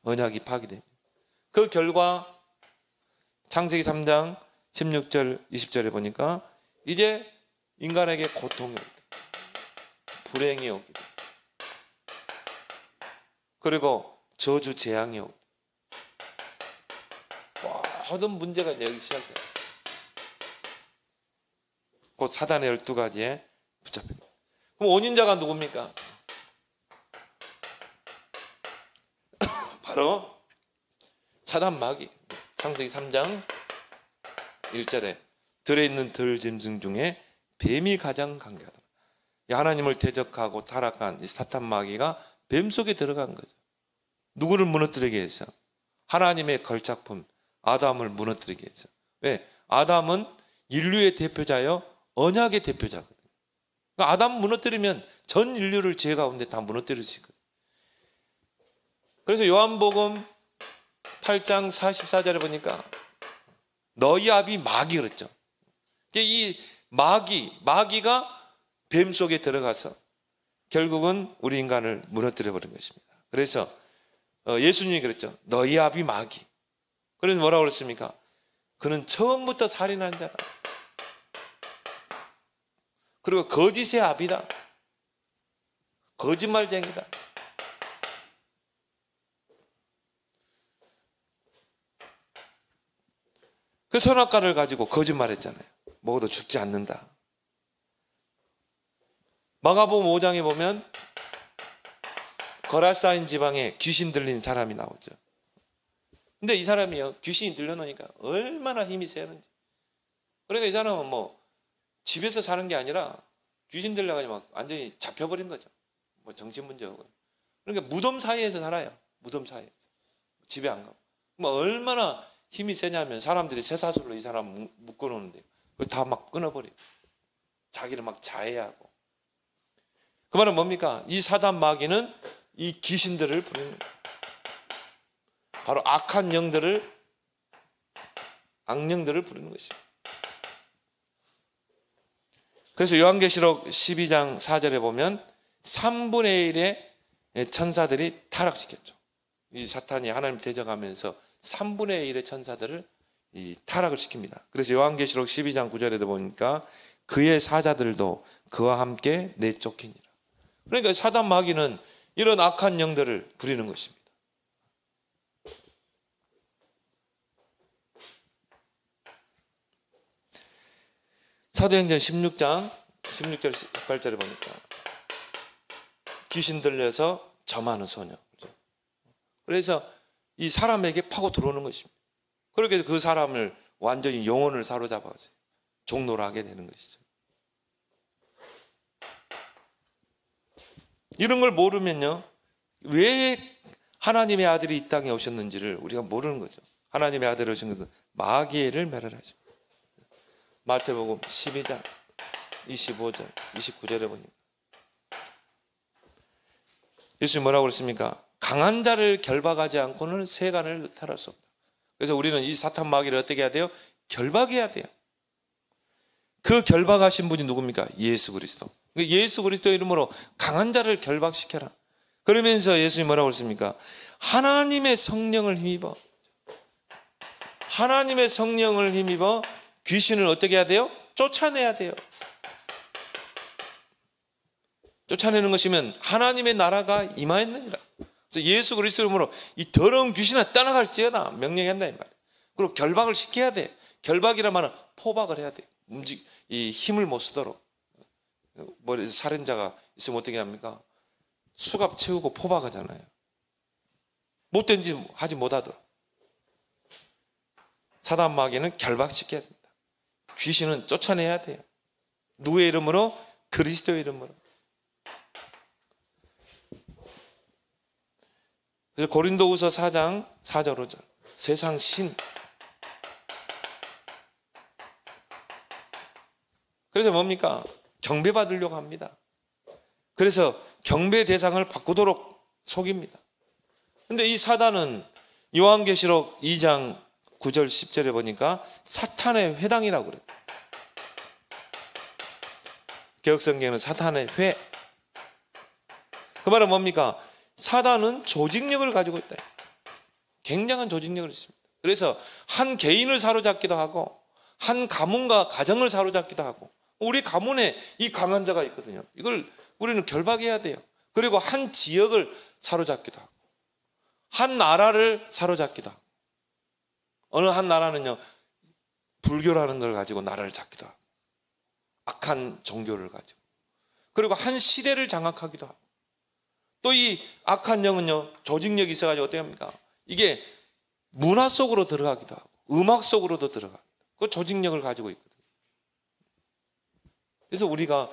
언약이 파괴됩니다. 그 결과 창세기 3장 16절 20절에 보니까 이제 인간에게 고통이 오게 돼. 불행이 오게 돼. 그리고 저주 재앙이 오게 돼. 모든 문제가 여기 시작돼요. 곧 사단의 12가지에 붙잡힙니다. 그럼 원인자가 누굽니까? 바로 사단 마귀. 창세기 3장 1절에 들에 있는 들 짐승 중에 뱀이 가장 강력하다. 하나님을 대적하고 타락한 이 사탄 마귀가 뱀 속에 들어간 거죠. 누구를 무너뜨리게 해서? 하나님의 걸작품 아담을 무너뜨리게 해서. 왜? 아담은 인류의 대표자요 언약의 대표자거든요. 그러니까 아담 무너뜨리면 전 인류를 죄 가운데 다 무너뜨릴 수 있거든요. 그래서 요한복음 8장 44절에 보니까 너희 아비 마귀 그랬죠. 이 마귀가 뱀 속에 들어가서 결국은 우리 인간을 무너뜨려 버린 것입니다. 그래서 예수님이 그랬죠. 너희 아비 마귀. 그래서 뭐라고 그랬습니까? 그는 처음부터 살인한 자다. 그리고 거짓의 아비다. 거짓말쟁이다. 그 선악과를 가지고 거짓말했잖아요. 먹어도 죽지 않는다. 마가복음 5장에 보면 거라사인 지방에 귀신 들린 사람이 나오죠. 근데 이 사람이요 귀신이 들려놓으니까 얼마나 힘이 세는지. 그러니까 이 사람은 뭐 집에서 사는 게 아니라 귀신 들려가지고 막 완전히 잡혀버린 거죠. 뭐 정신문제고. 그러니까 무덤 사이에서 살아요. 무덤 사이에서. 집에 안 가고. 뭐 얼마나 힘이 세냐면 사람들이 쇠사슬로 이 사람 묶어놓는데 그걸 다 막 끊어버려요. 자기를 막 자해하고. 그 말은 뭡니까? 이 사단 마귀는 이 귀신들을 부르는 거예요. 바로 악한 악령들을 부르는 것입니다. 그래서 요한계시록 12장 4절에 보면 3분의 1의 천사들이 타락시켰죠. 이 사탄이 하나님 대적하면서 3분의 1의 천사들을 타락을 시킵니다. 그래서 요한계시록 12장 9절에도 보니까 그의 사자들도 그와 함께 내쫓기니라. 그러니까 사단 마귀는 이런 악한 영들을 부리는 것입니다. 사도행전 16장 16절 18절에 보니까 귀신 들려서 점하는 소녀. 그래서 이 사람에게 파고 들어오는 것입니다. 그렇게 그 사람을 완전히 영혼을 사로잡아서 종노를 하게 되는 것이죠. 이런 걸 모르면요, 왜 하나님의 아들이 이 땅에 오셨는지를 우리가 모르는 거죠. 하나님의 아들이 오신 것은 마귀를 멸하십니다. 마태복음 12장 25절 29절에 보니까 예수님 뭐라고 그랬습니까? 강한 자를 결박하지 않고는 세간을 탈할 수 없다. 그래서 우리는 이 사탄 마귀를 어떻게 해야 돼요? 결박해야 돼요. 그 결박하신 분이 누굽니까? 예수 그리스도. 예수 그리스도 이름으로 강한 자를 결박시켜라. 그러면서 예수님 뭐라고 그랬습니까? 하나님의 성령을 힘입어. 하나님의 성령을 힘입어 귀신을 어떻게 해야 돼요? 쫓아내야 돼요. 쫓아내는 것이면 하나님의 나라가 임하였느니라. 그래서 예수 그리스도 이름으로 이 더러운 귀신아 떠나갈지어다 명령한다 이 말이에요. 그리고 결박을 시켜야 돼. 결박이란 말은 포박을 해야 돼. 이 힘을 못 쓰도록. 뭐 살인자가 있으면 어떻게 합니까? 수갑 채우고 포박하잖아요. 못된 짓 하지 못하도록. 사단 마귀는 결박시켜야 됩니다. 귀신은 쫓아내야 돼요. 누구의 이름으로? 그리스도의 이름으로. 그래서 고린도후서 4장 4절 5절 세상 신. 그래서 뭡니까? 경배받으려고 합니다. 그래서 경배 대상을 바꾸도록 속입니다. 그런데 이 사단은 요한계시록 2장 9절 10절에 보니까 사탄의 회당이라고 그래요. 개혁성경에는 사탄의 회. 그 말은 뭡니까? 사단은 조직력을 가지고 있다. 굉장한 조직력을 있습니다. 그래서 한 개인을 사로잡기도 하고 한 가문과 가정을 사로잡기도 하고, 우리 가문에 이 강한 자가 있거든요. 이걸 우리는 결박해야 돼요. 그리고 한 지역을 사로잡기도 하고 한 나라를 사로잡기도 하고, 어느 한 나라는요 불교라는 걸 가지고 나라를 잡기도 하고, 악한 종교를 가지고, 그리고 한 시대를 장악하기도 하고, 또 이 악한 영은요 조직력이 있어가지고 어떻게 합니까? 이게 문화 속으로 들어가기도 하고 음악 속으로도 들어가고, 그 조직력을 가지고 있거든요. 그래서 우리가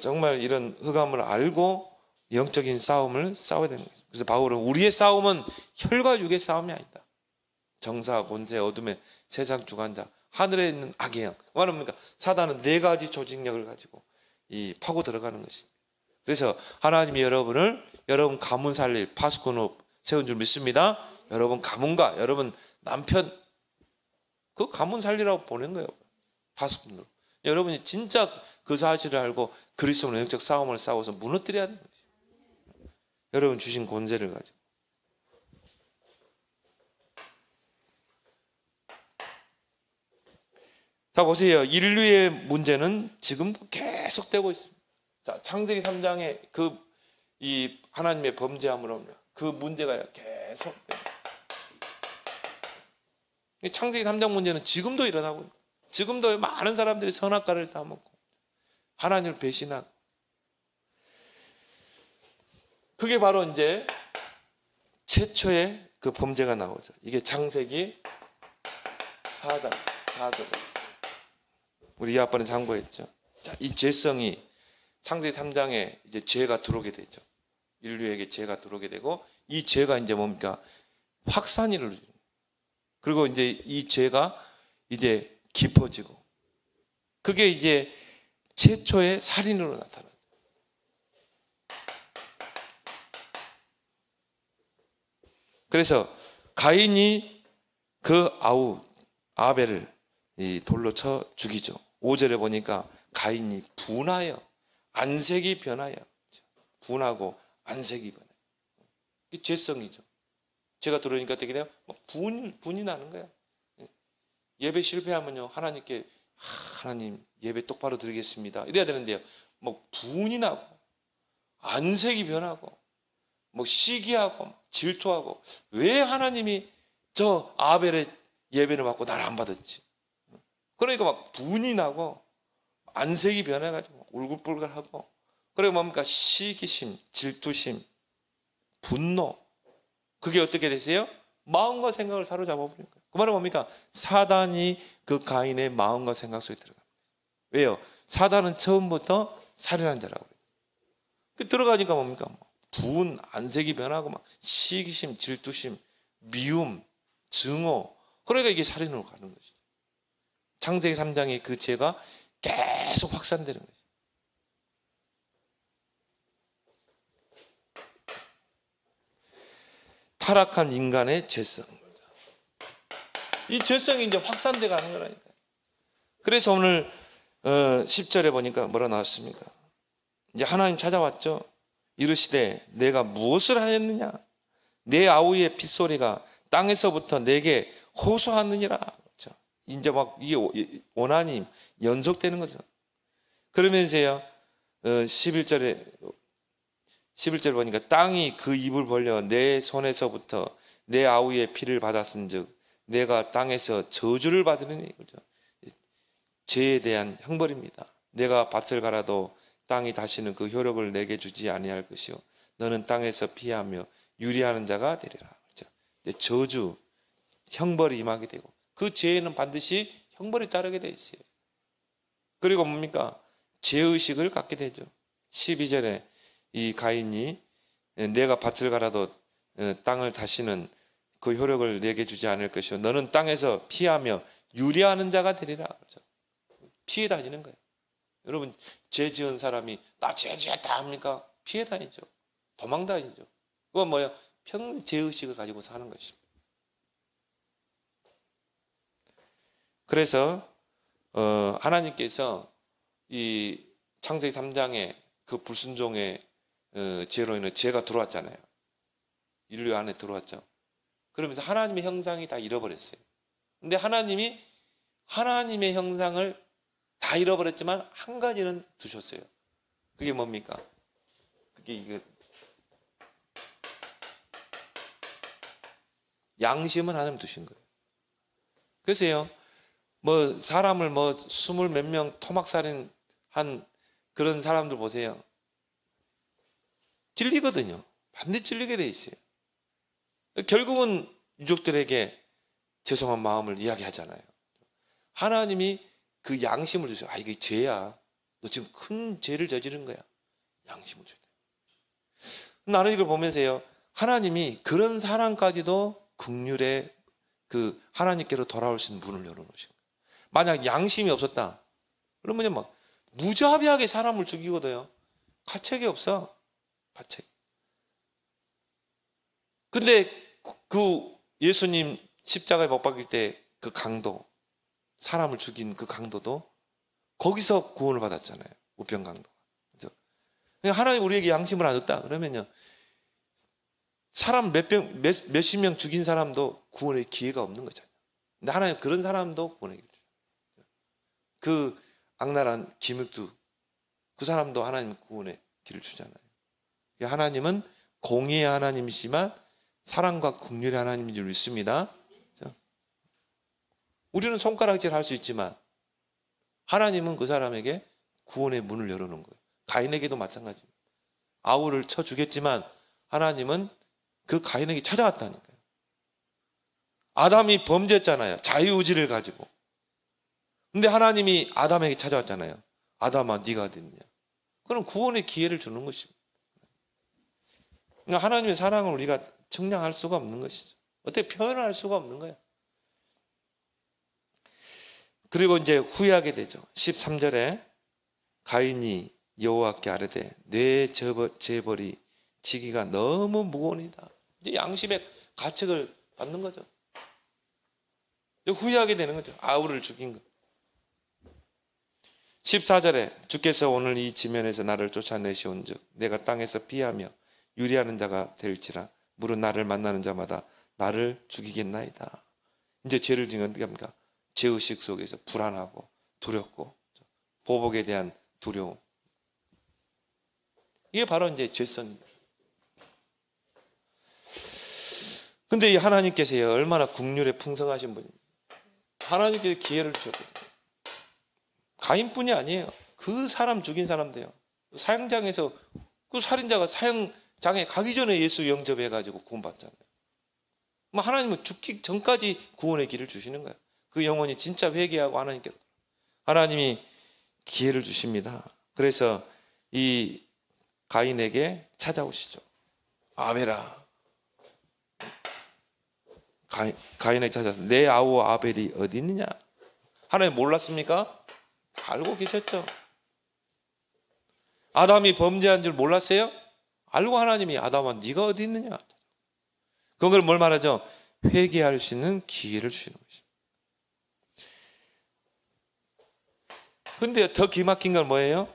정말 이런 흑암을 알고 영적인 싸움을 싸워야 되는 거죠. 그래서 바울은 우리의 싸움은 혈과 육의 싸움이 아니다. 정사, 권세, 어둠의 세상 주관자, 하늘에 있는 악의 영. 말합니까? 사단은 4가지 조직력을 가지고 이 파고 들어가는 것입니다. 그래서 하나님이 여러분 가문 살릴 파수꾼으로 세운 줄 믿습니다. 여러분 가문과 여러분 남편, 그 가문 살리라고 보낸 거예요. 파수꾼으로. 여러분이 진짜 그 사실을 알고 그리스도의 영적 싸움을 싸워서 무너뜨려야 하는 것이죠. 여러분 주신 권세를 가지고. 자, 보세요. 인류의 문제는 지금도 계속되고 있습니다. 자, 창세기 3장에 이 하나님의 범죄함으로 그 문제가 계속됩니다. 창세기 3장 문제는 지금도 일어나고 있습니다. 지금도 많은 사람들이 선악과를 다 먹고 하나님을 배신하고, 그게 바로 이제 최초의 그 범죄가 나오죠. 이게 창세기 4장. 우리 아빠는 참고했죠. 자, 이 죄성이 창세기 3장에 이제 죄가 들어오게 되죠. 인류에게 죄가 들어오게 되고, 이 죄가 이제 뭡니까? 확산을 이루죠. 그리고 이제 이 죄가 이제 깊어지고, 그게 이제 최초의 살인으로 나타나죠. 그래서 가인이 그 아벨을 이 돌로 쳐 죽이죠. 5절에 보니까 가인이 분하여 안색이 변하여, 분하고 안색이 변해요. 이게 죄성이죠. 죄가 들어오니까 어떻게 돼요? 분이 나는 거예요. 예배 실패하면요 하나님께 하나님 예배 똑바로 드리겠습니다 이래야 되는데요, 분이 나고 안색이 변하고 시기하고 질투하고, 왜 하나님이 저 아벨의 예배를 받고 나를 안 받았지? 그러니까 분이 나고 안색이 변해가지고 울긋불긋하고, 그리고 뭡니까? 시기심, 질투심, 분노. 그게 어떻게 되세요? 마음과 생각을 사로잡아 버린 거예요. 그 말은 뭡니까? 사단이 그 가인의 마음과 생각 속에 들어갑니다. 왜요? 사단은 처음부터 살인한 자라고 그래요. 들어가니까 뭡니까? 분, 안색이 변하고 시기심, 질투심, 미움, 증오. 그러니까 이게 살인으로 가는 것이죠. 창세기 3장의 그 죄가 계속 확산되는 거죠. 타락한 인간의 죄성. 이 죄성이 이제 확산돼 가는 거라니까요. 그래서 오늘 10절에 보니까 뭐라 나왔습니까? 이제 하나님 찾아왔죠. 이르시되 내가 무엇을 하였느냐? 내 아우의 핏소리가 땅에서부터 내게 호소하느니라. 그렇죠? 이제 이게 원한이 연속되는 거죠. 그러면서요 11절에 보니까 땅이 그 입을 벌려 내 손에서부터 내 아우의 피를 받았은즉 내가 땅에서 저주를 받으리니. 그렇죠? 죄에 대한 형벌입니다. 내가 밭을 갈아도 땅이 다시는 그 효력을 내게 주지 아니할 것이요 너는 땅에서 피하며 유리하는 자가 되리라. 그렇죠? 저주, 형벌이 임하게 되고, 그 죄에는 반드시 형벌이 따르게 돼 있어요. 그리고 뭡니까? 죄의식을 갖게 되죠. 12절에 이 가인이 내가 밭을 갈아도 땅을 다시는 그 효력을 내게 주지 않을 것이요 너는 땅에서 피하며 유리하는 자가 되리라. 그렇죠? 피해 다니는 거예요. 여러분 죄 지은 사람이 나 죄 지었다 합니까? 피해 다니죠. 도망 다니죠. 그건 뭐예요? 평생 죄의식을 가지고 사는 것입니다. 그래서 하나님께서 이 창세기 3장에 그 불순종의 죄로 인해 죄가 들어왔잖아요. 인류 안에 들어왔죠. 그러면서 하나님의 형상이 다 잃어버렸어요. 근데 하나님이 하나님의 형상을 다 잃어버렸지만 한 가지는 두셨어요. 그게 뭡니까? 그게 이거 양심은 하나님 두신 거예요. 그래서요, 뭐 사람을 뭐 20 몇 명 토막살인 한 그런 사람들 보세요. 찔리거든요. 반드시 찔리게 돼 있어요. 결국은 유족들에게 죄송한 마음을 이야기하잖아요. 하나님이 그 양심을 주세요. 아, 이게 죄야. 너 지금 큰 죄를 저지른 거야. 양심을 줘야 돼. 나는 이걸 보면서요, 하나님이 그런 사람까지도 긍휼의 그 하나님께로 돌아올 수 있는 문을 열어놓으신 거예요. 만약 양심이 없었다 그러면 막 무자비하게 사람을 죽이거든요. 가책이 없어. 가책. 근데 그 예수님 십자가에 못 박힐 때 그 강도, 사람을 죽인 그 강도도 거기서 구원을 받았잖아요. 우병 강도. 그죠? 하나님 우리에게 양심을 안 줬다 그러면요, 사람 몇십 명 죽인 사람도 구원의 기회가 없는 거잖아요. 근데 하나님 그런 사람도 구원의 기회를 줘요. 그 악랄한 김육두, 그 사람도 하나님 구원의 길을 주잖아요. 하나님은 공의의 하나님이시지만 사랑과 긍휼의 하나님인 줄 믿습니다. 우리는 손가락질 할 수 있지만 하나님은 그 사람에게 구원의 문을 열어놓은 거예요. 가인에게도 마찬가지입니다. 아우를 쳐 죽였지만 하나님은 그 가인에게 찾아왔다니까요. 아담이 범죄했잖아요. 자유의지를 가지고. 근데 하나님이 아담에게 찾아왔잖아요. 아담아, 네가 어디 있냐. 그럼 구원의 기회를 주는 것입니다. 하나님의 사랑을 우리가 측량할 수가 없는 것이죠. 어떻게 표현할 수가 없는 거예요. 그리고 이제 후회하게 되죠. 13절에 가인이 여호와께 아뢰되 내 재벌이 지기가 너무 무거우니이다. 이제 양심의 가책을 받는 거죠. 후회하게 되는 거죠. 아우를 죽인 거. 14절에 주께서 오늘 이 지면에서 나를 쫓아내시온즉 내가 땅에서 피하며 유리하는 자가 될지라 물은 나를 만나는 자마다 나를 죽이겠나이다. 이제 죄를 지은 건 어떻게 합니까? 죄의식 속에서 불안하고 두렵고 보복에 대한 두려움. 이게 바로 이제 죄성입니다. 근데 이 하나님께서요, 얼마나 긍휼에 풍성하신 분입니다. 하나님께서 기회를 주셨거든요. 가인뿐이 아니에요. 그 사람 죽인 사람도요. 사형장에서 그 살인자가 사형장에 가기 전에 예수 영접해가지고 구원받잖아요. 하나님은 죽기 전까지 구원의 길을 주시는 거예요. 그 영혼이 진짜 회개하고 하나님께로. 하나님이 기회를 주십니다. 그래서 이 가인에게 찾아오시죠. 아벨아. 가인에게 찾아서 내 아우 아벨이 어디 있느냐? 하나님 몰랐습니까? 알고 계셨죠. 아담이 범죄한 줄 몰랐어요? 알고 하나님이 아담아 네가 어디 있느냐? 그걸 뭘 말하죠? 회개할 수 있는 기회를 주시는 것입니다. 근데 더 기막힌 건 뭐예요?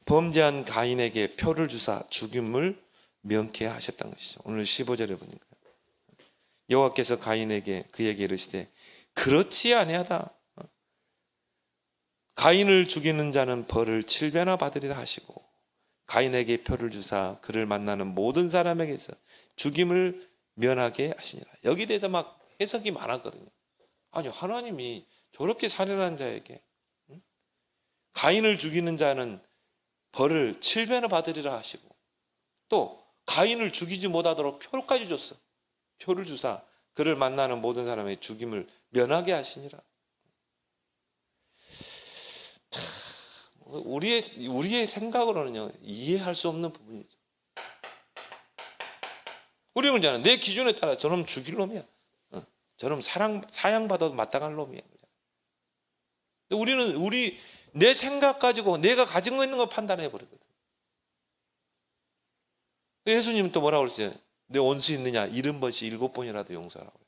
범죄한 가인에게 표를 주사 죽임을 명쾌하셨다는 것이죠. 오늘 15절에 보니까 여호와께서 가인에게 그에게 이르시되 그렇지 아니하다. 가인을 죽이는 자는 벌을 7배나 받으리라 하시고 가인에게 표를 주사 그를 만나는 모든 사람에게서 죽임을 면하게 하시니라. 여기 대해서 막 해석이 많았거든요. 아니 하나님이 저렇게 살인한 자에게 가인을 죽이는 자는 벌을 7배나 받으리라 하시고 또 가인을 죽이지 못하도록 표까지 줬어. 표를 주사 그를 만나는 모든 사람의 죽임을 면하게 하시니라. 우리의 생각으로는요 이해할 수 없는 부분이죠. 우리는 그러잖아요. 내 기준에 따라 저놈 죽일 놈이야. 저놈 사형받아도 마땅할 놈이야. 우리는 내 생각 가지고 내가 가지고 있는 거 판단해 버리거든. 예수님은 또 뭐라고 그랬어요? 내 원수 있느냐? 70번씩 7번이라도 용서하라고.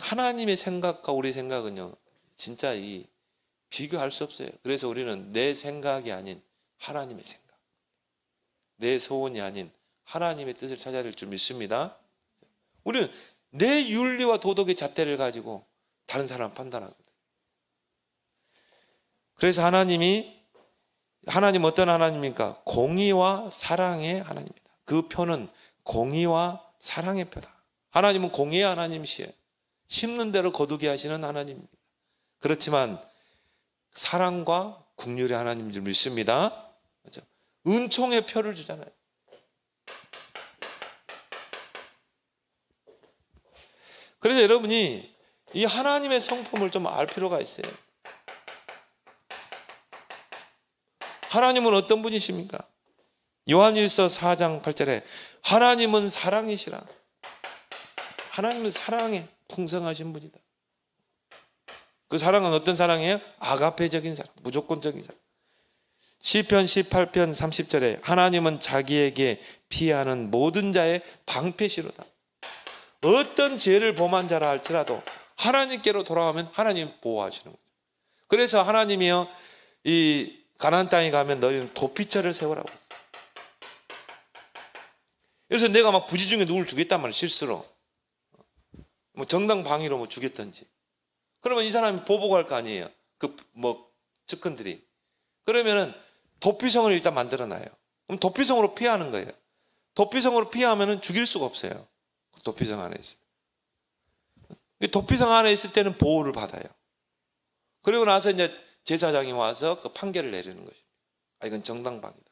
하나님의 생각과 우리 생각은요, 진짜 비교할 수 없어요. 그래서 우리는 내 생각이 아닌 하나님의 생각, 내 소원이 아닌 하나님의 뜻을 찾아야 될 줄 믿습니다. 우리는 내 윤리와 도덕의 잣대를 가지고 다른 사람 판단하거든. 그래서 하나님 어떤 하나님입니까? 공의와 사랑의 하나님입니다. 그 표는 공의와 사랑의 표다. 하나님은 공의의 하나님이시에요. 심는 대로 거두게 하시는 하나님입니다. 그렇지만 사랑과 긍휼의 하나님인 줄 믿습니다. 그렇죠? 은총의 표를 주잖아요. 그래서 여러분이 이 하나님의 성품을 좀 알 필요가 있어요. 하나님은 어떤 분이십니까? 요한일서 4장 8절에 하나님은 사랑이시라. 하나님은 사랑에 풍성하신 분이다. 그 사랑은 어떤 사랑이에요? 아가페적인 사랑, 무조건적인 사랑. 시편 18편 30절에 하나님은 자기에게 피하는 모든 자의 방패시로다. 어떤 죄를 범한 자라 할지라도 하나님께로 돌아가면 하나님 보호하시는 거죠. 그래서 하나님이요, 이 가나안 땅에 가면 너희는 도피처를 세우라고 했어요. 그래서 내가 막 부지 중에 누굴 죽였단 말이에요. 실수로 뭐 정당방위로 죽였든지, 그러면 이 사람이 보복할 거 아니에요. 측근들이. 그러면은 도피성을 일단 만들어놔요. 그럼 도피성으로 피하는 거예요. 도피성으로 피하면은 죽일 수가 없어요. 도피성 안에 있어요. 도피성 안에 있을 때는 보호를 받아요. 그리고 나서 이제 제사장이 와서 그 판결을 내리는 것입니다. 이건 정당방위다.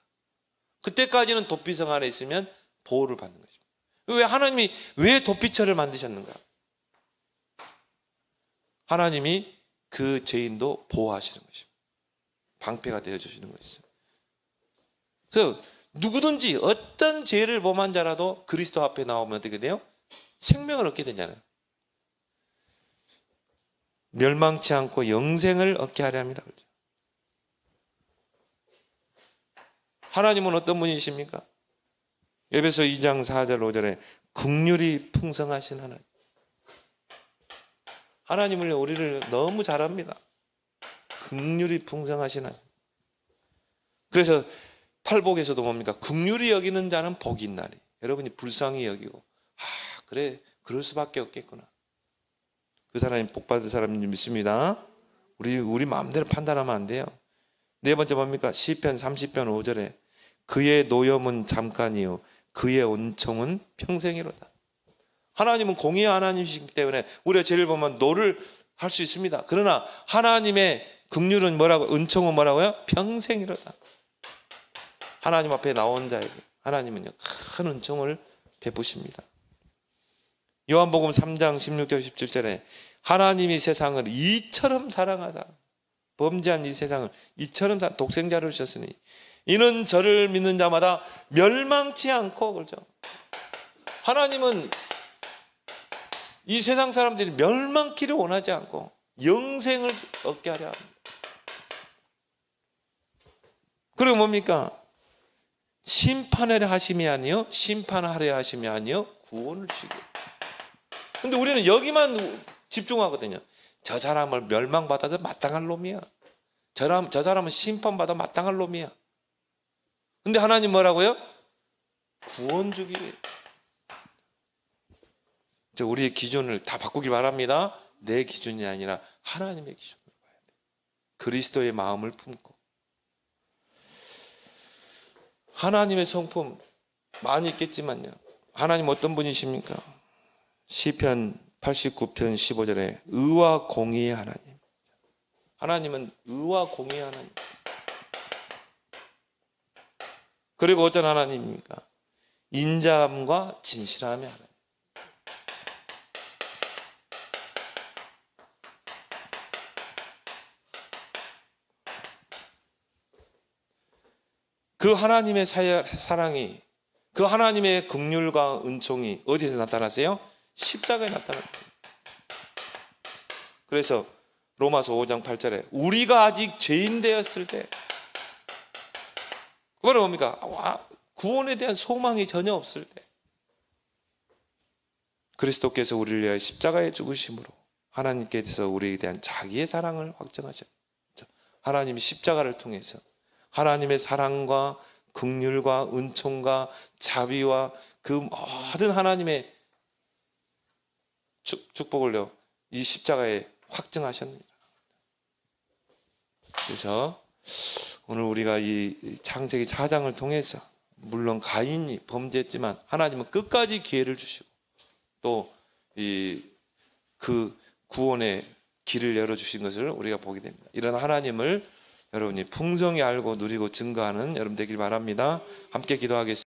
그때까지는 도피성 안에 있으면 보호를 받는 것입니다. 왜 하나님이 왜 도피처를 만드셨는가? 하나님이 그 죄인도 보호하시는 것입니다. 방패가 되어주시는 것이죠. 그래서 누구든지 어떤 죄를 범한 자라도 그리스도 앞에 나오면 어떻게 돼요? 생명을 얻게 되잖아요. 멸망치 않고 영생을 얻게 하려 함이라 그러죠. 하나님은 어떤 분이십니까? 에베소 2장 4절 5절에 긍휼이 풍성하신 하나님. 하나님을 우리를 너무 잘 압니다. 긍휼이 풍성하신 하나님. 그래서 팔복에서도 뭡니까? 긍휼히 여기는 자는 복이 있나니. 여러분이 불쌍히 여기고 그래 그럴 수밖에 없겠구나. 그 사람이 복받을 사람인 줄 믿습니다. 우리 마음대로 판단하면 안 돼요. 네 번째 뭡니까? 시편 30편 5절에 그의 노염은 잠깐이요 그의 은총은 평생이로다. 하나님은 공의의 하나님이시기 때문에 우리가 죄를 보면 노를 할 수 있습니다. 그러나 하나님의 긍휼은 뭐라고? 은총은 뭐라고요? 평생이로다. 하나님 앞에 나온 자에게 하나님은요 큰 은총을 베푸십니다. 요한복음 3장 16절 17절에 하나님이 세상을 이처럼 사랑하사 범죄한 이 세상을 이처럼 독생자를 주셨으니 이는 저를 믿는 자마다 멸망치 않고, 그렇죠? 하나님은 이 세상 사람들이 멸망키를 원하지 않고 영생을 얻게 하려 합니다. 그리고 뭡니까? 심판하려 하심이 아니요 심판하려 하심이 아니요 구원을 주시고. 근데 우리는 여기만 집중하거든요. 저 사람을 멸망받아도 마땅할 놈이야. 저 사람은 심판받아 마땅할 놈이야. 근데 하나님 뭐라고요? 구원 주기. 우리의 기준을 다 바꾸길 바랍니다. 내 기준이 아니라 하나님의 기준으로 봐야 돼. 그리스도의 마음을 품고. 하나님의 성품 많이 있겠지만요. 하나님 어떤 분이십니까? 시편 89편 15절에 의와 공의의 하나님. 하나님은 의와 공의의 하나님. 그리고 어떤 하나님입니까? 인자함과 진실함의 하나님. 그 하나님의 사랑이, 그 하나님의 긍휼과 은총이 어디서 나타나세요? 십자가에 나타납니다. 그래서 로마서 5장 8절에 우리가 아직 죄인 되었을 때, 그거는 뭡니까? 구원에 대한 소망이 전혀 없을 때 그리스도께서 우리를 위하여 십자가에 죽으심으로 하나님께서 우리에 대한 자기의 사랑을 확증하셨죠. 하나님이 십자가를 통해서 하나님의 사랑과 긍휼과 은총과 자비와 그 모든 하나님의 축복을요, 이 십자가에 확증하셨습니다. 그래서 오늘 우리가 이 창세기 4장을 통해서 물론 가인이 범죄했지만 하나님은 끝까지 기회를 주시고 또 그 구원의 길을 열어주신 것을 우리가 보게 됩니다. 이런 하나님을 여러분이 풍성히 알고 누리고 증거하는 여러분 되길 바랍니다. 함께 기도하겠습니다.